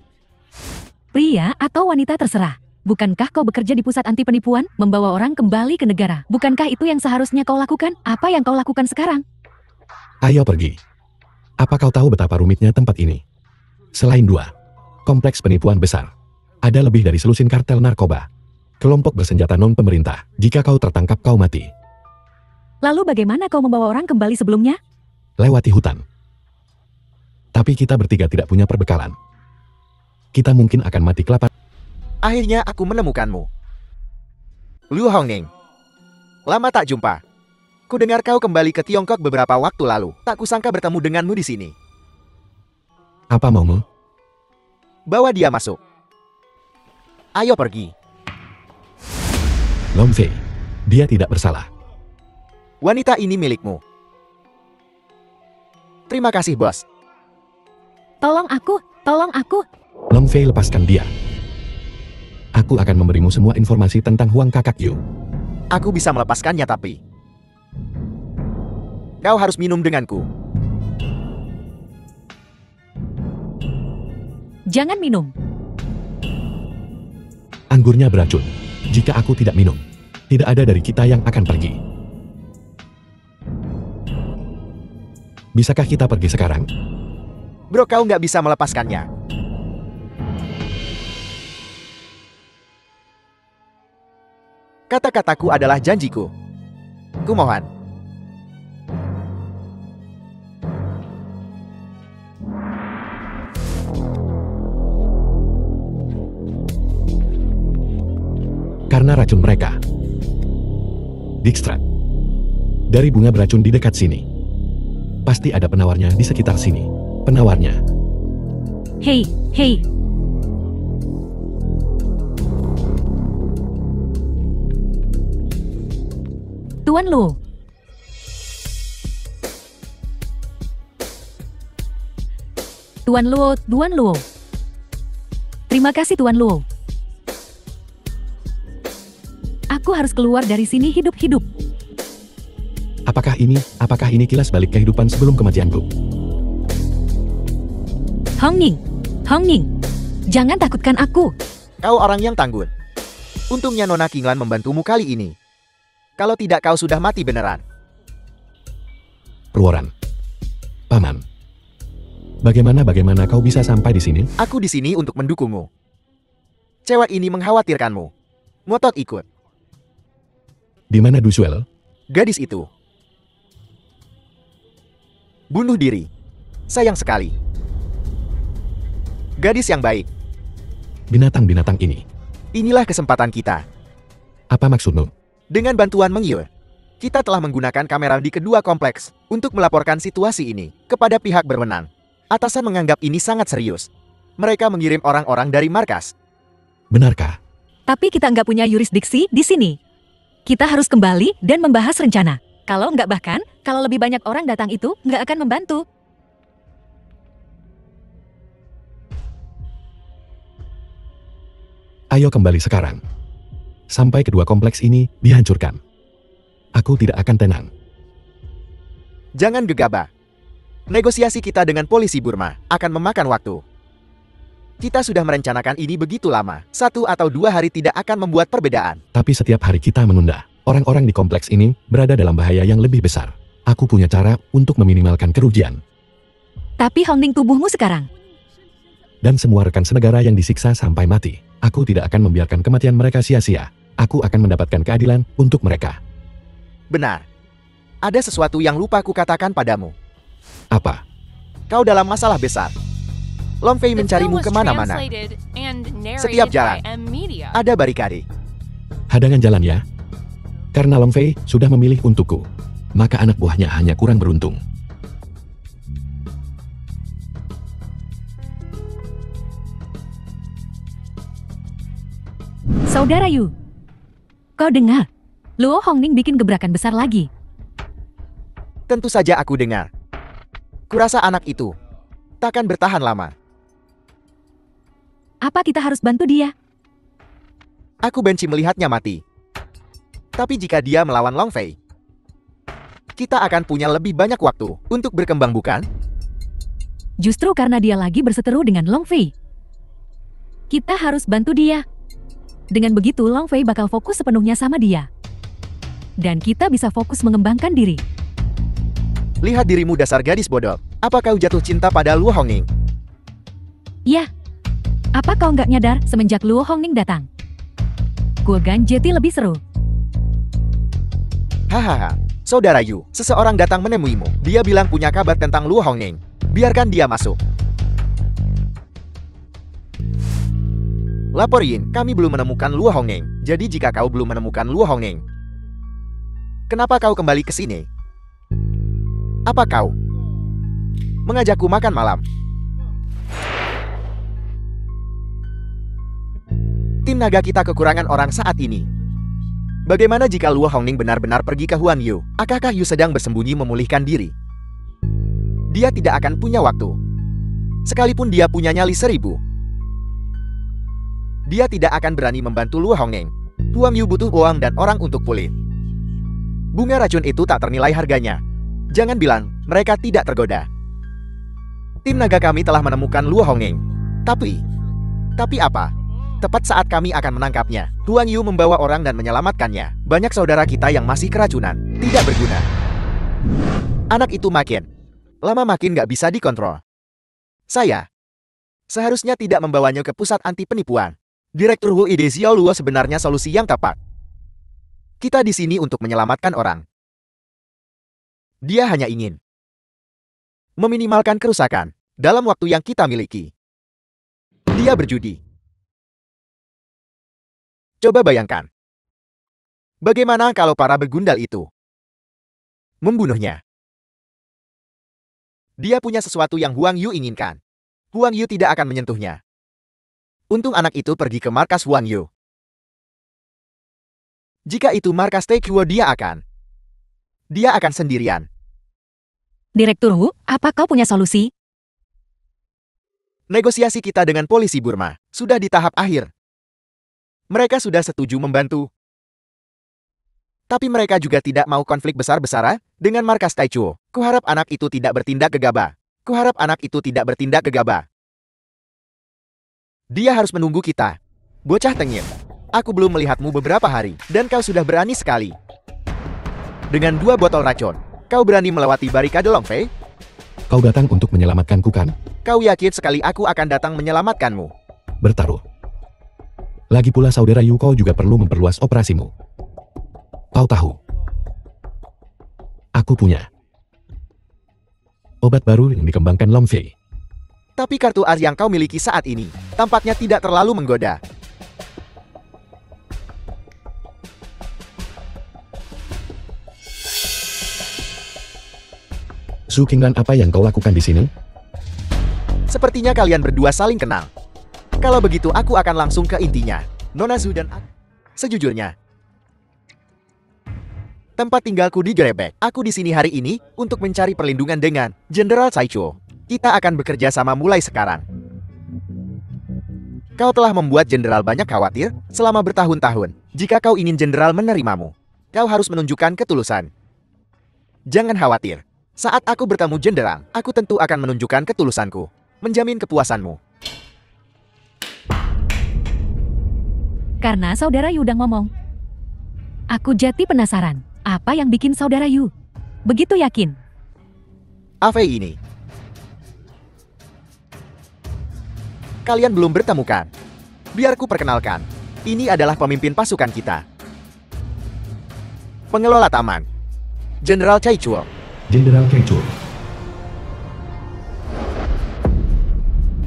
Pria atau wanita terserah. Bukankah kau bekerja di pusat anti penipuan, membawa orang kembali ke negara? Bukankah itu yang seharusnya kau lakukan? Apa yang kau lakukan sekarang? Ayo pergi. Apa kau tahu betapa rumitnya tempat ini? Selain 2 kompleks penipuan besar, ada lebih dari selusin kartel narkoba. Kelompok bersenjata non-pemerintah. Jika kau tertangkap, kau mati. Lalu bagaimana kau membawa orang kembali sebelumnya? Lewati hutan. Tapi kita bertiga tidak punya perbekalan. Kita mungkin akan mati kelaparan. Akhirnya aku menemukanmu. Liu Hongning. Lama tak jumpa. Ku dengar kau kembali ke Tiongkok beberapa waktu lalu. Tak kusangka bertemu denganmu di sini. Apa maumu? Bawa dia masuk. Ayo pergi. Long Fei. Dia tidak bersalah. Wanita ini milikmu. Terima kasih, bos. Tolong aku, tolong aku. Long Fei, lepaskan dia. Aku akan memberimu semua informasi tentang Huang Kakak Yu. Aku bisa melepaskannya tapi... Kau harus minum denganku. Jangan minum. Anggurnya beracun. Jika aku tidak minum, tidak ada dari kita yang akan pergi. Bisakah kita pergi sekarang? Bro, kau nggak bisa melepaskannya. Kata-kataku adalah janjiku. Kumohon. Karena racun mereka. Dijkstra. Dari bunga beracun di dekat sini. Pasti ada penawarnya di sekitar sini. Penawarnya. Hei, hei. Tuan Luo. Tuan Luo, Tuan Luo. Terima kasih Tuan Luo. Aku harus keluar dari sini hidup-hidup. Apakah ini kilas balik kehidupan sebelum kematianku? Hong Ning, Hong Ning. Jangan takutkan aku. Kau orang yang tangguh. Untungnya Nona Qinglan membantumu kali ini. Kalau tidak kau sudah mati beneran. Perworan. Paman. Bagaimana kau bisa sampai di sini? Aku di sini untuk mendukungmu. Cewek ini mengkhawatirkanmu. Ngotot ikut. Di mana Du Xuel? Gadis itu. Bunuh diri. Sayang sekali. Gadis yang baik. Binatang-binatang ini. Inilah kesempatan kita. Apa maksudmu? Dengan bantuan Meng Yue, kita telah menggunakan kamera di kedua kompleks untuk melaporkan situasi ini kepada pihak berwenang. Atasan menganggap ini sangat serius. Mereka mengirim orang-orang dari markas. Benarkah? Tapi kita nggak punya yurisdiksi di sini. Kita harus kembali dan membahas rencana. Kalau nggak bahkan, kalau lebih banyak orang datang itu nggak akan membantu. Ayo kembali sekarang. Sampai kedua kompleks ini dihancurkan. Aku tidak akan tenang. Jangan gegabah. Negosiasi kita dengan polisi Burma akan memakan waktu. Kita sudah merencanakan ini begitu lama. 1 atau 2 hari tidak akan membuat perbedaan. Tapi setiap hari kita menunda. Orang-orang di kompleks ini berada dalam bahaya yang lebih besar. Aku punya cara untuk meminimalkan kerugian. Tapi Hong Ning tubuhmu sekarang. Dan semua rekan senegara yang disiksa sampai mati. Aku tidak akan membiarkan kematian mereka sia-sia. Aku akan mendapatkan keadilan untuk mereka. Benar. Ada sesuatu yang lupa ku katakan padamu. Apa? Kau dalam masalah besar. Long Fei mencarimu kemana-mana. Setiap jalan, ada barikade. Hadangan jalan ya? Karena Long Fei sudah memilih untukku. Maka anak buahnya hanya kurang beruntung. Saudara Yu, kau dengar? Luo Hongning bikin gebrakan besar lagi. Tentu saja aku dengar. Kurasa anak itu takkan bertahan lama. Apa kita harus bantu dia? Aku benci melihatnya mati. Tapi jika dia melawan Long Fei, kita akan punya lebih banyak waktu untuk berkembang, bukan? Justru karena dia lagi berseteru dengan Long Fei. Kita harus bantu dia. Dengan begitu Long Fei bakal fokus sepenuhnya sama dia. Dan kita bisa fokus mengembangkan diri. Lihat dirimu dasar gadis bodoh. Apa kau jatuh cinta pada Luo Hongning? Ya. Apa kau nggak nyadar semenjak Luo Hongning datang? Guogan Jeti lebih seru. Hahaha. Saudara Yu, seseorang datang menemuimu. Dia bilang punya kabar tentang Luo Hongning. Biarkan dia masuk. Laporin, kami belum menemukan Luo Hongning. Jadi jika kau belum menemukan Luo Hongning, kenapa kau kembali ke sini? Apa kau mengajakku makan malam? Tim naga kita kekurangan orang saat ini. Bagaimana jika Luo Hongning benar-benar pergi ke Huan Yu? Akankah Yu sedang bersembunyi memulihkan diri? Dia tidak akan punya waktu. Sekalipun dia punya nyali 1000. Dia tidak akan berani membantu Luo Hongneng. Huang Yu butuh uang dan orang untuk pulih. Bunga racun itu tak ternilai harganya. Jangan bilang mereka tidak tergoda. Tim naga kami telah menemukan Luo Hongneng. Tapi apa? Tepat saat kami akan menangkapnya, Huang Yu membawa orang dan menyelamatkannya. Banyak saudara kita yang masih keracunan, tidak berguna. Anak itu makin lama makin gak bisa dikontrol. Saya seharusnya tidak membawanya ke pusat anti penipuan. Direktur Wu Ide Xiao Luo sebenarnya solusi yang tepat. Kita di sini untuk menyelamatkan orang. Dia hanya ingin meminimalkan kerusakan dalam waktu yang kita miliki. Dia berjudi. Coba bayangkan. Bagaimana kalau para begundal itu membunuhnya? Dia punya sesuatu yang Huang Yu inginkan. Huang Yu tidak akan menyentuhnya. Untung anak itu pergi ke markas Huang Yu. Jika itu markas Taekwo, dia akan sendirian. Direktur Wu, apa kau punya solusi? Negosiasi kita dengan polisi Burma sudah di tahap akhir. Mereka sudah setuju membantu. Tapi mereka juga tidak mau konflik besar-besaran dengan markas Taekwo. Kuharap anak itu tidak bertindak gegabah. Dia harus menunggu kita. Bocah tengil. Aku belum melihatmu beberapa hari, dan kau sudah berani sekali. Dengan 2 botol racun, kau berani melewati barikade Longfei? Kau datang untuk menyelamatkanku kan? Kau yakin sekali aku akan datang menyelamatkanmu? Bertaruh. Lagi pula saudara Yu, kau juga perlu memperluas operasimu. Kau tahu, aku punya obat baru yang dikembangkan Long Fei. Tapi kartu as yang kau miliki saat ini tampaknya tidak terlalu menggoda. Su Qinglan, apa yang kau lakukan di sini? Sepertinya kalian berdua saling kenal. Kalau begitu aku akan langsung ke intinya. Nona Zhu dan aku. Sejujurnya, tempat tinggalku digerebek. Aku di sini hari ini untuk mencari perlindungan dengan Jenderal Saichuo. Kita akan bekerja sama mulai sekarang. Kau telah membuat Jenderal banyak khawatir selama bertahun-tahun. Jika kau ingin Jenderal menerimamu, kau harus menunjukkan ketulusan. Jangan khawatir. Saat aku bertemu Jenderal, aku tentu akan menunjukkan ketulusanku. Menjamin kepuasanmu. Karena saudara Yu udah ngomong. Aku jadi penasaran. Apa yang bikin saudara Yu begitu yakin? Afei ini. Kalian belum bertemu kan? Biar ku perkenalkan. Ini adalah pemimpin pasukan kita. Pengelola taman. Jenderal Caichuo. Jenderal Caichuo.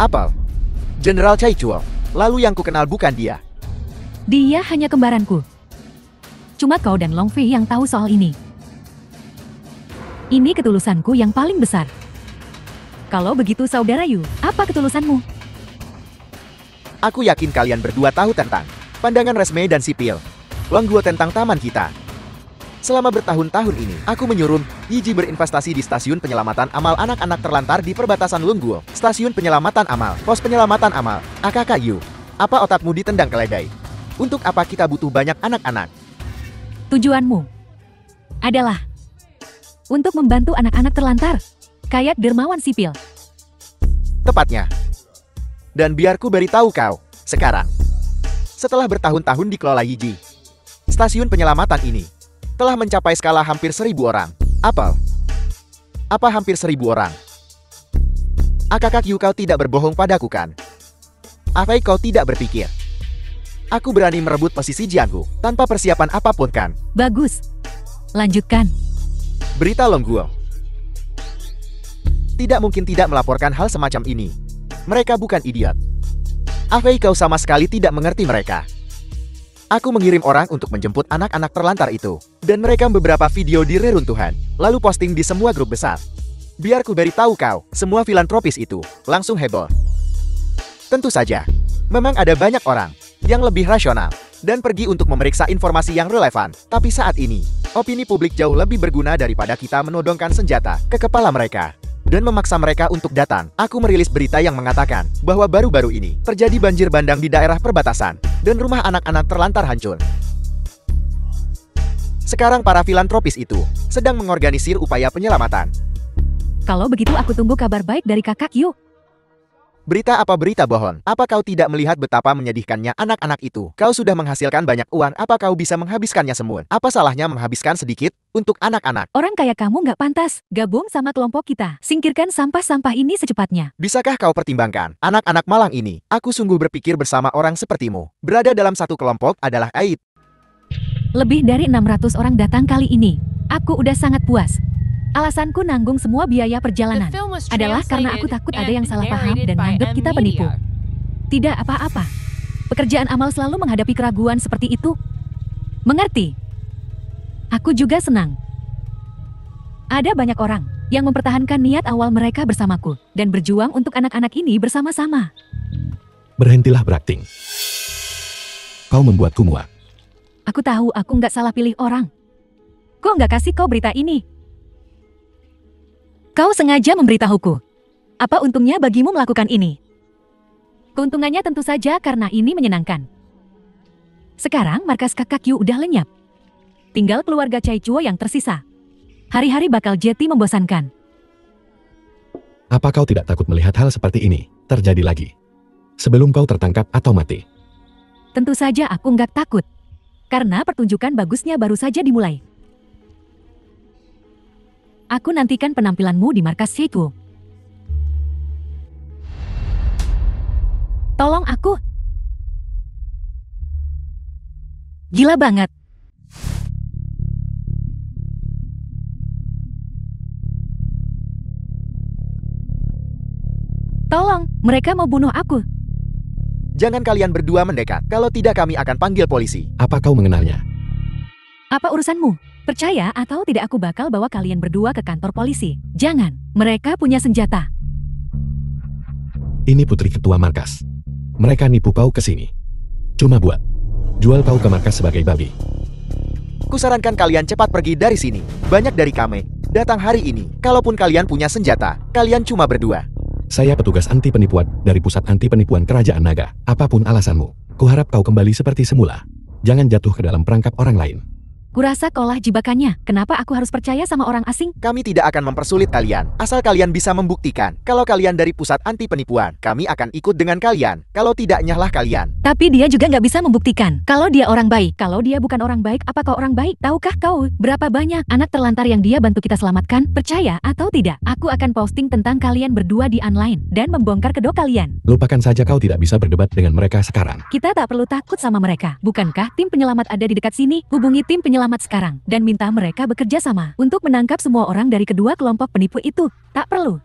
Apel. Jenderal Caichuo. Lalu yang ku kenal bukan dia. Dia hanya kembaranku. Cuma kau dan Long Fei yang tahu soal ini. Ini ketulusanku yang paling besar. Kalau begitu saudara Yu, apa ketulusanmu? Aku yakin kalian berdua tahu tentang pandangan resmi dan sipil Longguo tentang taman kita. Selama bertahun-tahun ini, aku menyuruh Yiji berinvestasi di stasiun penyelamatan amal anak-anak terlantar di perbatasan Longguo. Stasiun penyelamatan amal, pos penyelamatan amal. Akak Yu, apa otakmu ditendang keledai? Untuk apa kita butuh banyak anak-anak? Tujuanmu adalah untuk membantu anak-anak terlantar, kayak dermawan sipil. Tepatnya. Dan biar ku beritahu kau, sekarang, setelah bertahun-tahun dikelola Yiji, stasiun penyelamatan ini telah mencapai skala hampir 1000 orang. Apa hampir 1000 orang? Akak Yu, kau tidak berbohong padaku kan? Afei, kau tidak berpikir aku berani merebut posisi Jianggu tanpa persiapan apapun kan? Bagus. Lanjutkan. Berita Longguo tidak mungkin tidak melaporkan hal semacam ini. Mereka bukan idiot. Afei, kau sama sekali tidak mengerti mereka. Aku mengirim orang untuk menjemput anak-anak terlantar itu. Dan mereka beberapa video di reruntuhan. Lalu posting di semua grup besar. Biar ku beritahu kau, semua filantropis itu langsung heboh. Tentu saja, memang ada banyak orang yang lebih rasional dan pergi untuk memeriksa informasi yang relevan. Tapi saat ini, opini publik jauh lebih berguna daripada kita menodongkan senjata ke kepala mereka. dan memaksa mereka untuk datang. Aku merilis berita yang mengatakan bahwa baru-baru ini terjadi banjir bandang di daerah perbatasan dan rumah anak-anak terlantar hancur. Sekarang para filantropis itu sedang mengorganisir upaya penyelamatan. Kalau begitu aku tunggu kabar baik dari kakak yuk. Berita apa berita bohong? Apa kau tidak melihat betapa menyedihkannya anak-anak itu? Kau sudah menghasilkan banyak uang, apa kau bisa menghabiskannya semua? Apa salahnya menghabiskan sedikit untuk anak-anak? Orang kayak kamu nggak pantas gabung sama kelompok kita. Singkirkan sampah-sampah ini secepatnya. Bisakah kau pertimbangkan anak-anak malang ini? Aku sungguh berpikir bersama orang sepertimu. Berada dalam satu kelompok adalah aib. Lebih dari 600 orang datang kali ini. Aku udah sangat puas. Alasanku nanggung semua biaya perjalanan adalah karena aku takut ada yang salah paham dan menganggap kita penipu. Tidak apa-apa. Pekerjaan amal selalu menghadapi keraguan seperti itu. Mengerti? Aku juga senang. Ada banyak orang yang mempertahankan niat awal mereka bersamaku dan berjuang untuk anak-anak ini bersama-sama. Berhentilah berakting. Kau membuatku muak. Aku tahu aku nggak salah pilih orang. Kok nggak kasih kau berita ini? Kau sengaja memberitahuku. Apa untungnya bagimu melakukan ini? Keuntungannya tentu saja karena ini menyenangkan. Sekarang markas kakak Yu udah lenyap. Tinggal keluarga Cai Chuo yang tersisa. Hari-hari bakal jeti membosankan. Apa kau tidak takut melihat hal seperti ini terjadi lagi? Sebelum kau tertangkap atau mati. Tentu saja aku nggak takut. Karena pertunjukan bagusnya baru saja dimulai. Aku nantikan penampilanmu di markas Seitu. Tolong aku. Gila banget. Tolong, mereka mau bunuh aku. Jangan kalian berdua mendekat, kalau tidak kami akan panggil polisi. Apa kau mengenalnya? Apa urusanmu? Percaya atau tidak aku bakal bawa kalian berdua ke kantor polisi. Jangan, mereka punya senjata. Ini putri ketua markas. Mereka nipu kau ke sini. Cuma buat jual kau ke markas sebagai babi. Kusarankan kalian cepat pergi dari sini. Banyak dari kami datang hari ini. Kalaupun kalian punya senjata, kalian cuma berdua. Saya petugas anti penipuan dari Pusat Anti Penipuan Kerajaan Naga. Apapun alasanmu, kuharap kau kembali seperti semula. Jangan jatuh ke dalam perangkap orang lain. Kurasa kaulah jebakannya. Kenapa aku harus percaya sama orang asing? Kami tidak akan mempersulit kalian, asal kalian bisa membuktikan kalau kalian dari Pusat Anti Penipuan. Kami akan ikut dengan kalian. Kalau tidak, nyahlah kalian. Tapi dia juga nggak bisa membuktikan kalau dia orang baik. Kalau dia bukan orang baik, apa kau orang baik? Tahukah kau berapa banyak anak terlantar yang dia bantu kita selamatkan? Percaya atau tidak, aku akan posting tentang kalian berdua di online dan membongkar kedok kalian. Lupakan saja, kau tidak bisa berdebat dengan mereka sekarang. Kita tak perlu takut sama mereka. Bukankah tim penyelamat ada di dekat sini? Hubungi tim penyelamat sekarang dan minta mereka bekerja sama untuk menangkap semua orang dari kedua kelompok penipu itu. Tak perlu.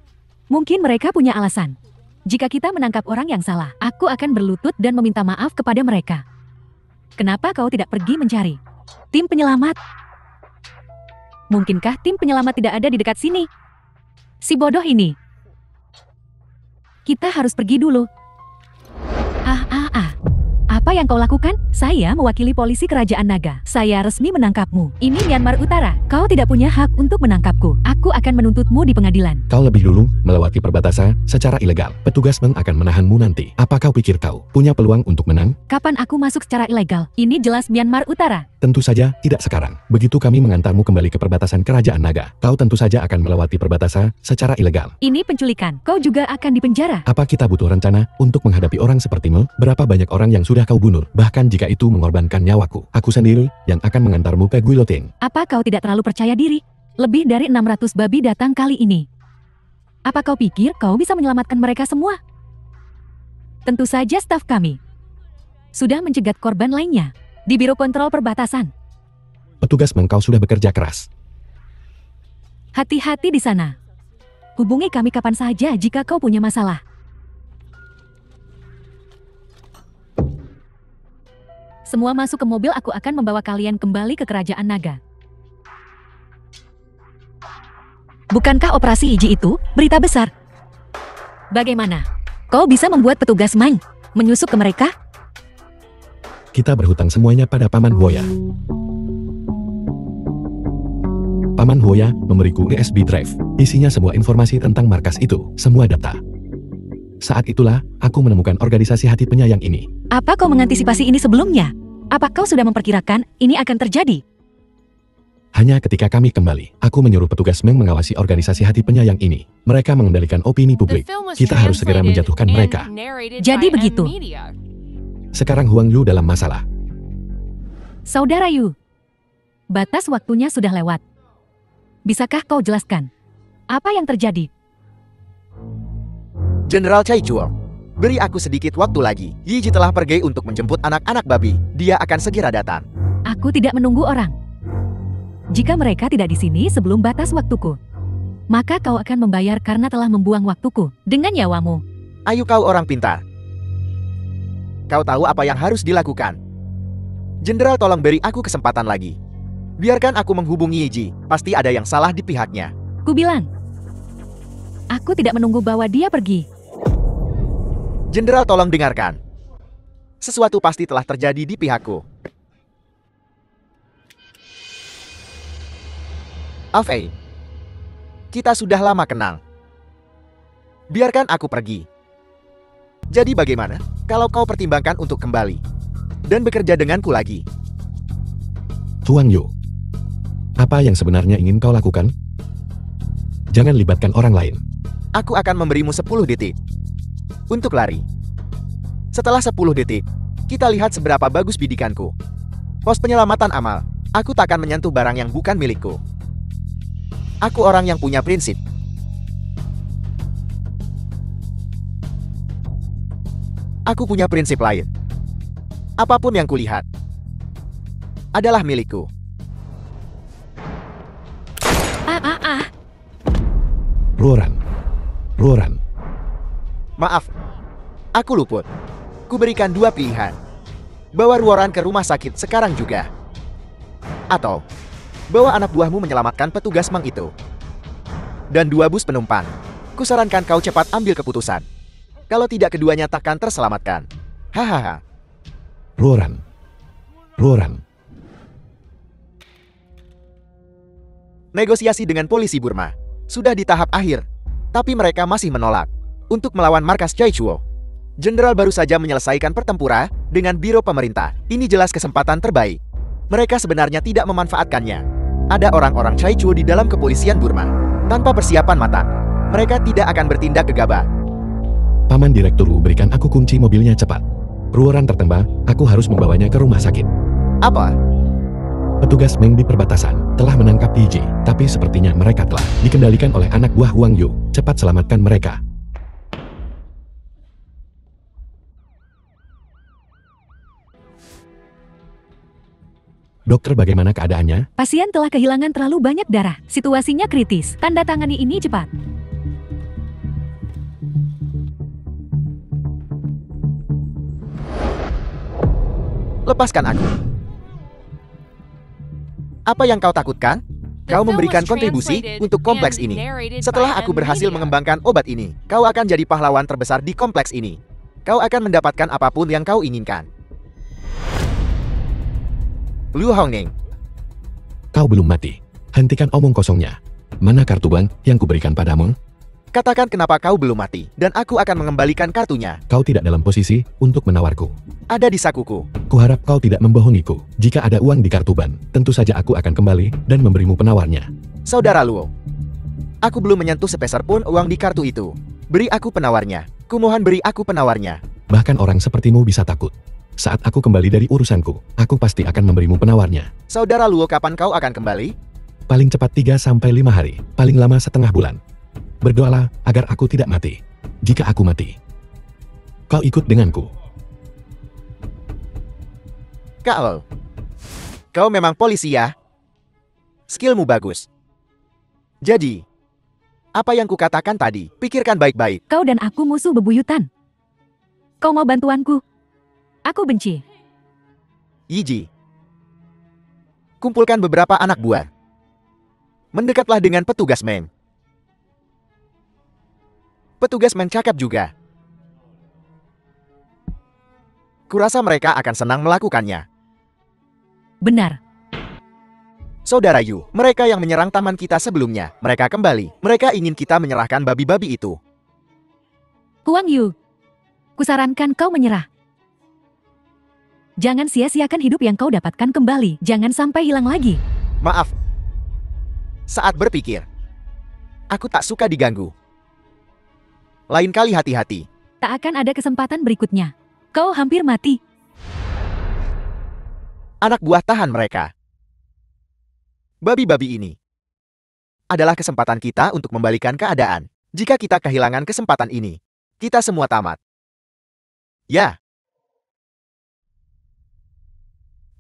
Mungkin mereka punya alasan. Jika kita menangkap orang yang salah, aku akan berlutut dan meminta maaf kepada mereka. Kenapa kau tidak pergi mencari tim penyelamat? Mungkinkah tim penyelamat tidak ada di dekat sini? Si bodoh ini. Kita harus pergi dulu. Apa yang kau lakukan? Saya mewakili polisi kerajaan naga. Saya resmi menangkapmu. Ini Myanmar Utara. Kau tidak punya hak untuk menangkapku. Aku akan menuntutmu di pengadilan. Kau lebih dulu melewati perbatasan secara ilegal. Petugas akan menahanmu nanti. Apa kau pikir kau punya peluang untuk menang? Kapan aku masuk secara ilegal? Ini jelas Myanmar Utara. Tentu saja tidak sekarang. Begitu kami mengantarmu kembali ke perbatasan kerajaan naga, kau tentu saja akan melewati perbatasan secara ilegal. Ini penculikan. Kau juga akan dipenjara. Apa kita butuh rencana untuk menghadapi orang sepertimu? Berapa banyak orang yang sudah kau bunuh? Bahkan jika itu mengorbankan nyawaku, aku sendiri yang akan mengantarmu ke guillotine. Apa kau tidak terlalu percaya diri? Lebih dari 600 babi datang kali ini. Apa kau pikir kau bisa menyelamatkan mereka semua? Tentu saja staf kami sudah mencegat korban lainnya di Biro Kontrol Perbatasan. Petugas kau sudah bekerja keras. Hati-hati di sana. Hubungi kami kapan saja jika kau punya masalah. Semua masuk ke mobil, aku akan membawa kalian kembali ke Kerajaan Naga. Bukankah operasi Iji itu berita besar? Bagaimana? Kau bisa membuat petugas Mang menyusup ke mereka? Kita berhutang semuanya pada Paman Buaya. Paman Huoya memberiku USB drive. Isinya semua informasi tentang markas itu, semua data. Saat itulah, aku menemukan organisasi hati penyayang ini. Apa kau mengantisipasi ini sebelumnya? Apa kau sudah memperkirakan ini akan terjadi? Hanya ketika kami kembali, aku menyuruh petugas Meng mengawasi organisasi hati penyayang ini. Mereka mengendalikan opini publik. Kita harus segera menjatuhkan mereka. Jadi begitu. Sekarang Huang Yu dalam masalah. Saudara Yu, batas waktunya sudah lewat. Bisakah kau jelaskan? Apa yang terjadi? Jenderal Chai Chuo, beri aku sedikit waktu lagi. Yi Ji telah pergi untuk menjemput anak-anak babi. Dia akan segera datang. Aku tidak menunggu orang. Jika mereka tidak di sini sebelum batas waktuku, maka kau akan membayar karena telah membuang waktuku dengan nyawamu. Ayo kau orang pintar. Kau tahu apa yang harus dilakukan. Jenderal, tolong beri aku kesempatan lagi. Biarkan aku menghubungi Yi Ji. Pasti ada yang salah di pihaknya. Ku bilang, aku tidak menunggu bahwa dia pergi. Jenderal, tolong dengarkan. Sesuatu pasti telah terjadi di pihakku. Afei, kita sudah lama kenal. Biarkan aku pergi. Jadi bagaimana kalau kau pertimbangkan untuk kembali dan bekerja denganku lagi? Huang Yu, apa yang sebenarnya ingin kau lakukan? Jangan libatkan orang lain. Aku akan memberimu 10 detik untuk lari. Setelah 10 detik, kita lihat seberapa bagus bidikanku. Pos penyelamatan amal. Aku takkan menyentuh barang yang bukan milikku. Aku orang yang punya prinsip. Aku punya prinsip lain. Apapun yang kulihat adalah milikku. Ruoran. Maaf, aku luput. Kuberikan 2 pilihan. Bawa Ruoran ke rumah sakit sekarang juga. Atau, bawa anak buahmu menyelamatkan petugas Mang itu. Dan 2 bus penumpang. Kusarankan kau cepat ambil keputusan. Kalau tidak, keduanya takkan terselamatkan. Hahaha. Ruoran. Negosiasi dengan polisi Burma sudah di tahap akhir, tapi mereka masih menolak untuk melawan markas Chai Chuo. Jenderal baru saja menyelesaikan pertempuran dengan biro pemerintah. Ini jelas kesempatan terbaik. Mereka sebenarnya tidak memanfaatkannya. Ada orang-orang Chai Chuo di dalam kepolisian Burma. Tanpa persiapan matang, mereka tidak akan bertindak gegabah. Paman Direktur berikan aku kunci mobilnya cepat. Ruoran tertembak, aku harus membawanya ke rumah sakit. Apa? Petugas Meng di perbatasan telah menangkap Yi Ji, tapi sepertinya mereka telah dikendalikan oleh anak buah Huang Yu. Cepat selamatkan mereka. Dokter, bagaimana keadaannya? Pasien telah kehilangan terlalu banyak darah. Situasinya kritis. Tanda tangani ini cepat. Lepaskan aku. Apa yang kau takutkan? Kau memberikan kontribusi untuk kompleks ini. Setelah aku berhasil mengembangkan obat ini, kau akan jadi pahlawan terbesar di kompleks ini. Kau akan mendapatkan apapun yang kau inginkan. Liu Hongning. Kau belum mati. Hentikan omong kosongnya. Mana kartu bank yang kuberikan padamu? Katakan kenapa kau belum mati, dan aku akan mengembalikan kartunya. Kau tidak dalam posisi untuk menawarku. Ada di sakuku. Kuharap kau tidak membohongiku. Jika ada uang di kartu ban, tentu saja aku akan kembali dan memberimu penawarnya. Saudara Luo, aku belum menyentuh sepeser pun uang di kartu itu. Beri aku penawarnya. Kumohon beri aku penawarnya. Bahkan orang sepertimu bisa takut. Saat aku kembali dari urusanku, aku pasti akan memberimu penawarnya. Saudara Luo, kapan kau akan kembali? Paling cepat 3-5 hari, paling lama setengah bulan. Berdoalah agar aku tidak mati. Jika aku mati, kau ikut denganku. Kau memang polisi ya? Skillmu bagus. Jadi, apa yang kukatakan tadi, pikirkan baik-baik. Kau dan aku musuh bebuyutan. Kau mau bantuanku? Aku benci. Yi Ji, kumpulkan beberapa anak buah. Mendekatlah dengan petugas Meng. Petugas Meng cakap juga. Kurasa mereka akan senang melakukannya. Benar. Saudara Yu, mereka yang menyerang taman kita sebelumnya, mereka kembali. Mereka ingin kita menyerahkan babi-babi itu. Huang Yu, kusarankan kau menyerah. Jangan sia-siakan hidup yang kau dapatkan kembali. Jangan sampai hilang lagi. Maaf. Saat berpikir, aku tak suka diganggu. Lain kali hati-hati. Tak akan ada kesempatan berikutnya. Kau hampir mati. Anak buah tahan mereka. Babi-babi ini adalah kesempatan kita untuk membalikan keadaan. Jika kita kehilangan kesempatan ini, kita semua tamat. Ya.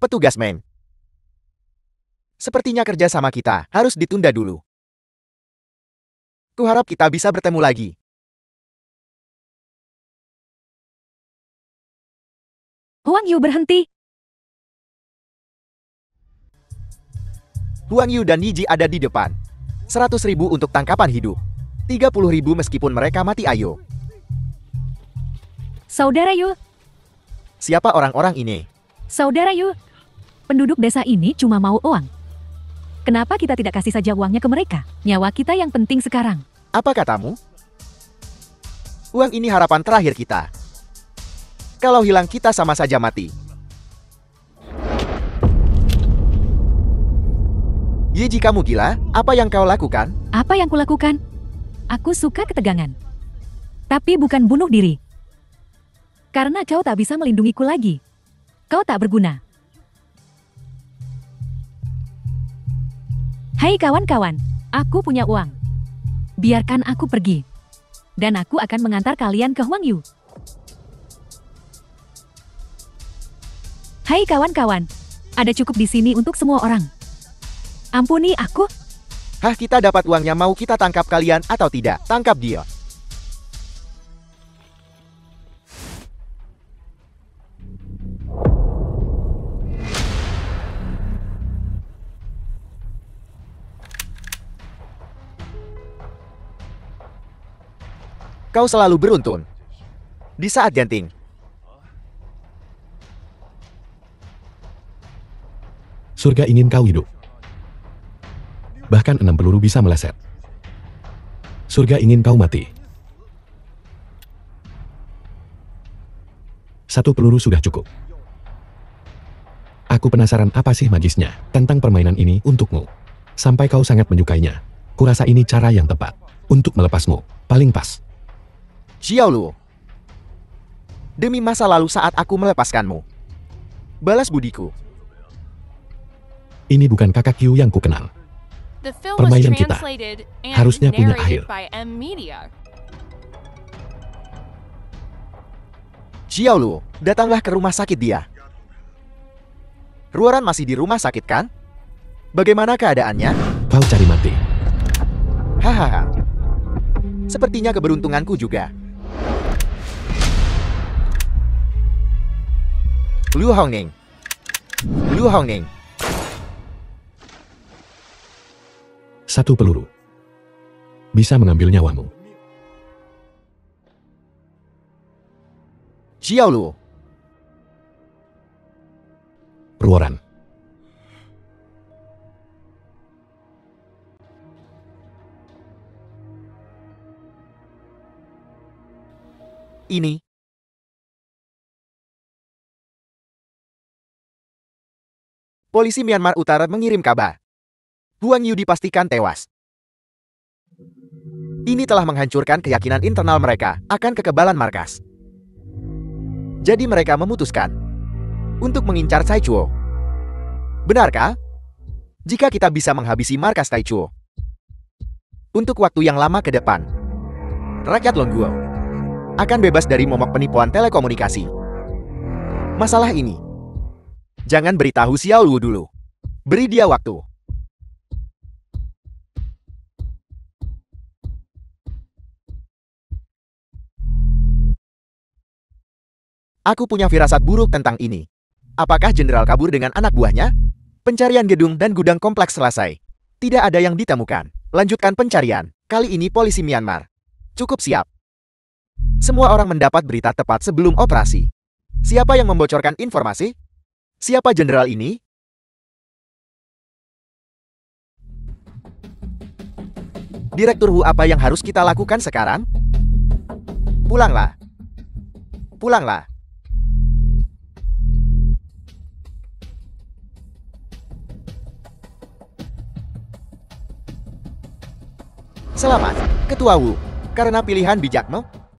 Petugas Meng. Sepertinya kerjasama kita harus ditunda dulu. Kuharap kita bisa bertemu lagi. Huang Yu berhenti. Huang Yu dan Niji ada di depan. 100.000 untuk tangkapan hidup. 30.000 meskipun mereka mati ayo. Saudara Yu, Siapa orang-orang ini? Saudara Yu, penduduk desa ini cuma mau uang. Kenapa kita tidak kasih saja uangnya ke mereka? Nyawa kita yang penting sekarang. Apa katamu? Uang ini harapan terakhir kita. Kalau hilang kita sama saja mati. Yeji, kamu gila? Apa yang kau lakukan? Apa yang kulakukan? Aku suka ketegangan. Tapi bukan bunuh diri. Karena kau tak bisa melindungiku lagi. Kau tak berguna. Hai kawan-kawan, aku punya uang. Biarkan aku pergi. Dan aku akan mengantar kalian ke Huang Yu. Hai kawan-kawan, ada cukup di sini untuk semua orang. Ampuni aku. Hah, kita dapat uangnya, mau kita tangkap kalian atau tidak? Tangkap dia. Kau selalu beruntun. Di saat genting. Surga ingin kau hidup. Bahkan 6 peluru bisa meleset. Surga ingin kau mati. 1 peluru sudah cukup. Aku penasaran apa sih magisnya tentang permainan ini untukmu. Sampai kau sangat menyukainya. Kurasa ini cara yang tepat untuk melepasmu. Paling pas. Xiao Luo. Demi masa lalu saat aku melepaskanmu. Balas budiku. Ini bukan kakak Q yang kukenal. Permainan kita harusnya punya akhir. Xiao Luo, datanglah ke rumah sakit dia. Ruoran masih di rumah sakit kan? Bagaimana keadaannya? Kau cari mati. Hahaha. Sepertinya keberuntunganku juga. Liu Hongning. Liu Hongning. 1 peluru bisa mengambil nyawamu. Xiao Luo. Ruoran. Ini. Polisi Myanmar Utara mengirim kabar. Huang Yu dipastikan tewas. Ini telah menghancurkan keyakinan internal mereka akan kekebalan markas. Jadi mereka memutuskan untuk mengincar Taichuo. Benarkah? Jika kita bisa menghabisi markas Taichuo untuk waktu yang lama ke depan, rakyat Longguo akan bebas dari momok penipuan telekomunikasi. Masalah ini, jangan beritahu Xiao Luo dulu. Beri dia waktu. Aku punya firasat buruk tentang ini. Apakah jenderal kabur dengan anak buahnya? Pencarian gedung dan gudang kompleks selesai. Tidak ada yang ditemukan. Lanjutkan pencarian. Kali ini polisi Myanmar cukup siap. Semua orang mendapat berita tepat sebelum operasi. Siapa yang membocorkan informasi? Siapa jenderal ini? Direktur Wu, apa yang harus kita lakukan sekarang? Pulanglah. Pulanglah. Selamat, Ketua Wu. Karena pilihan bijakmu,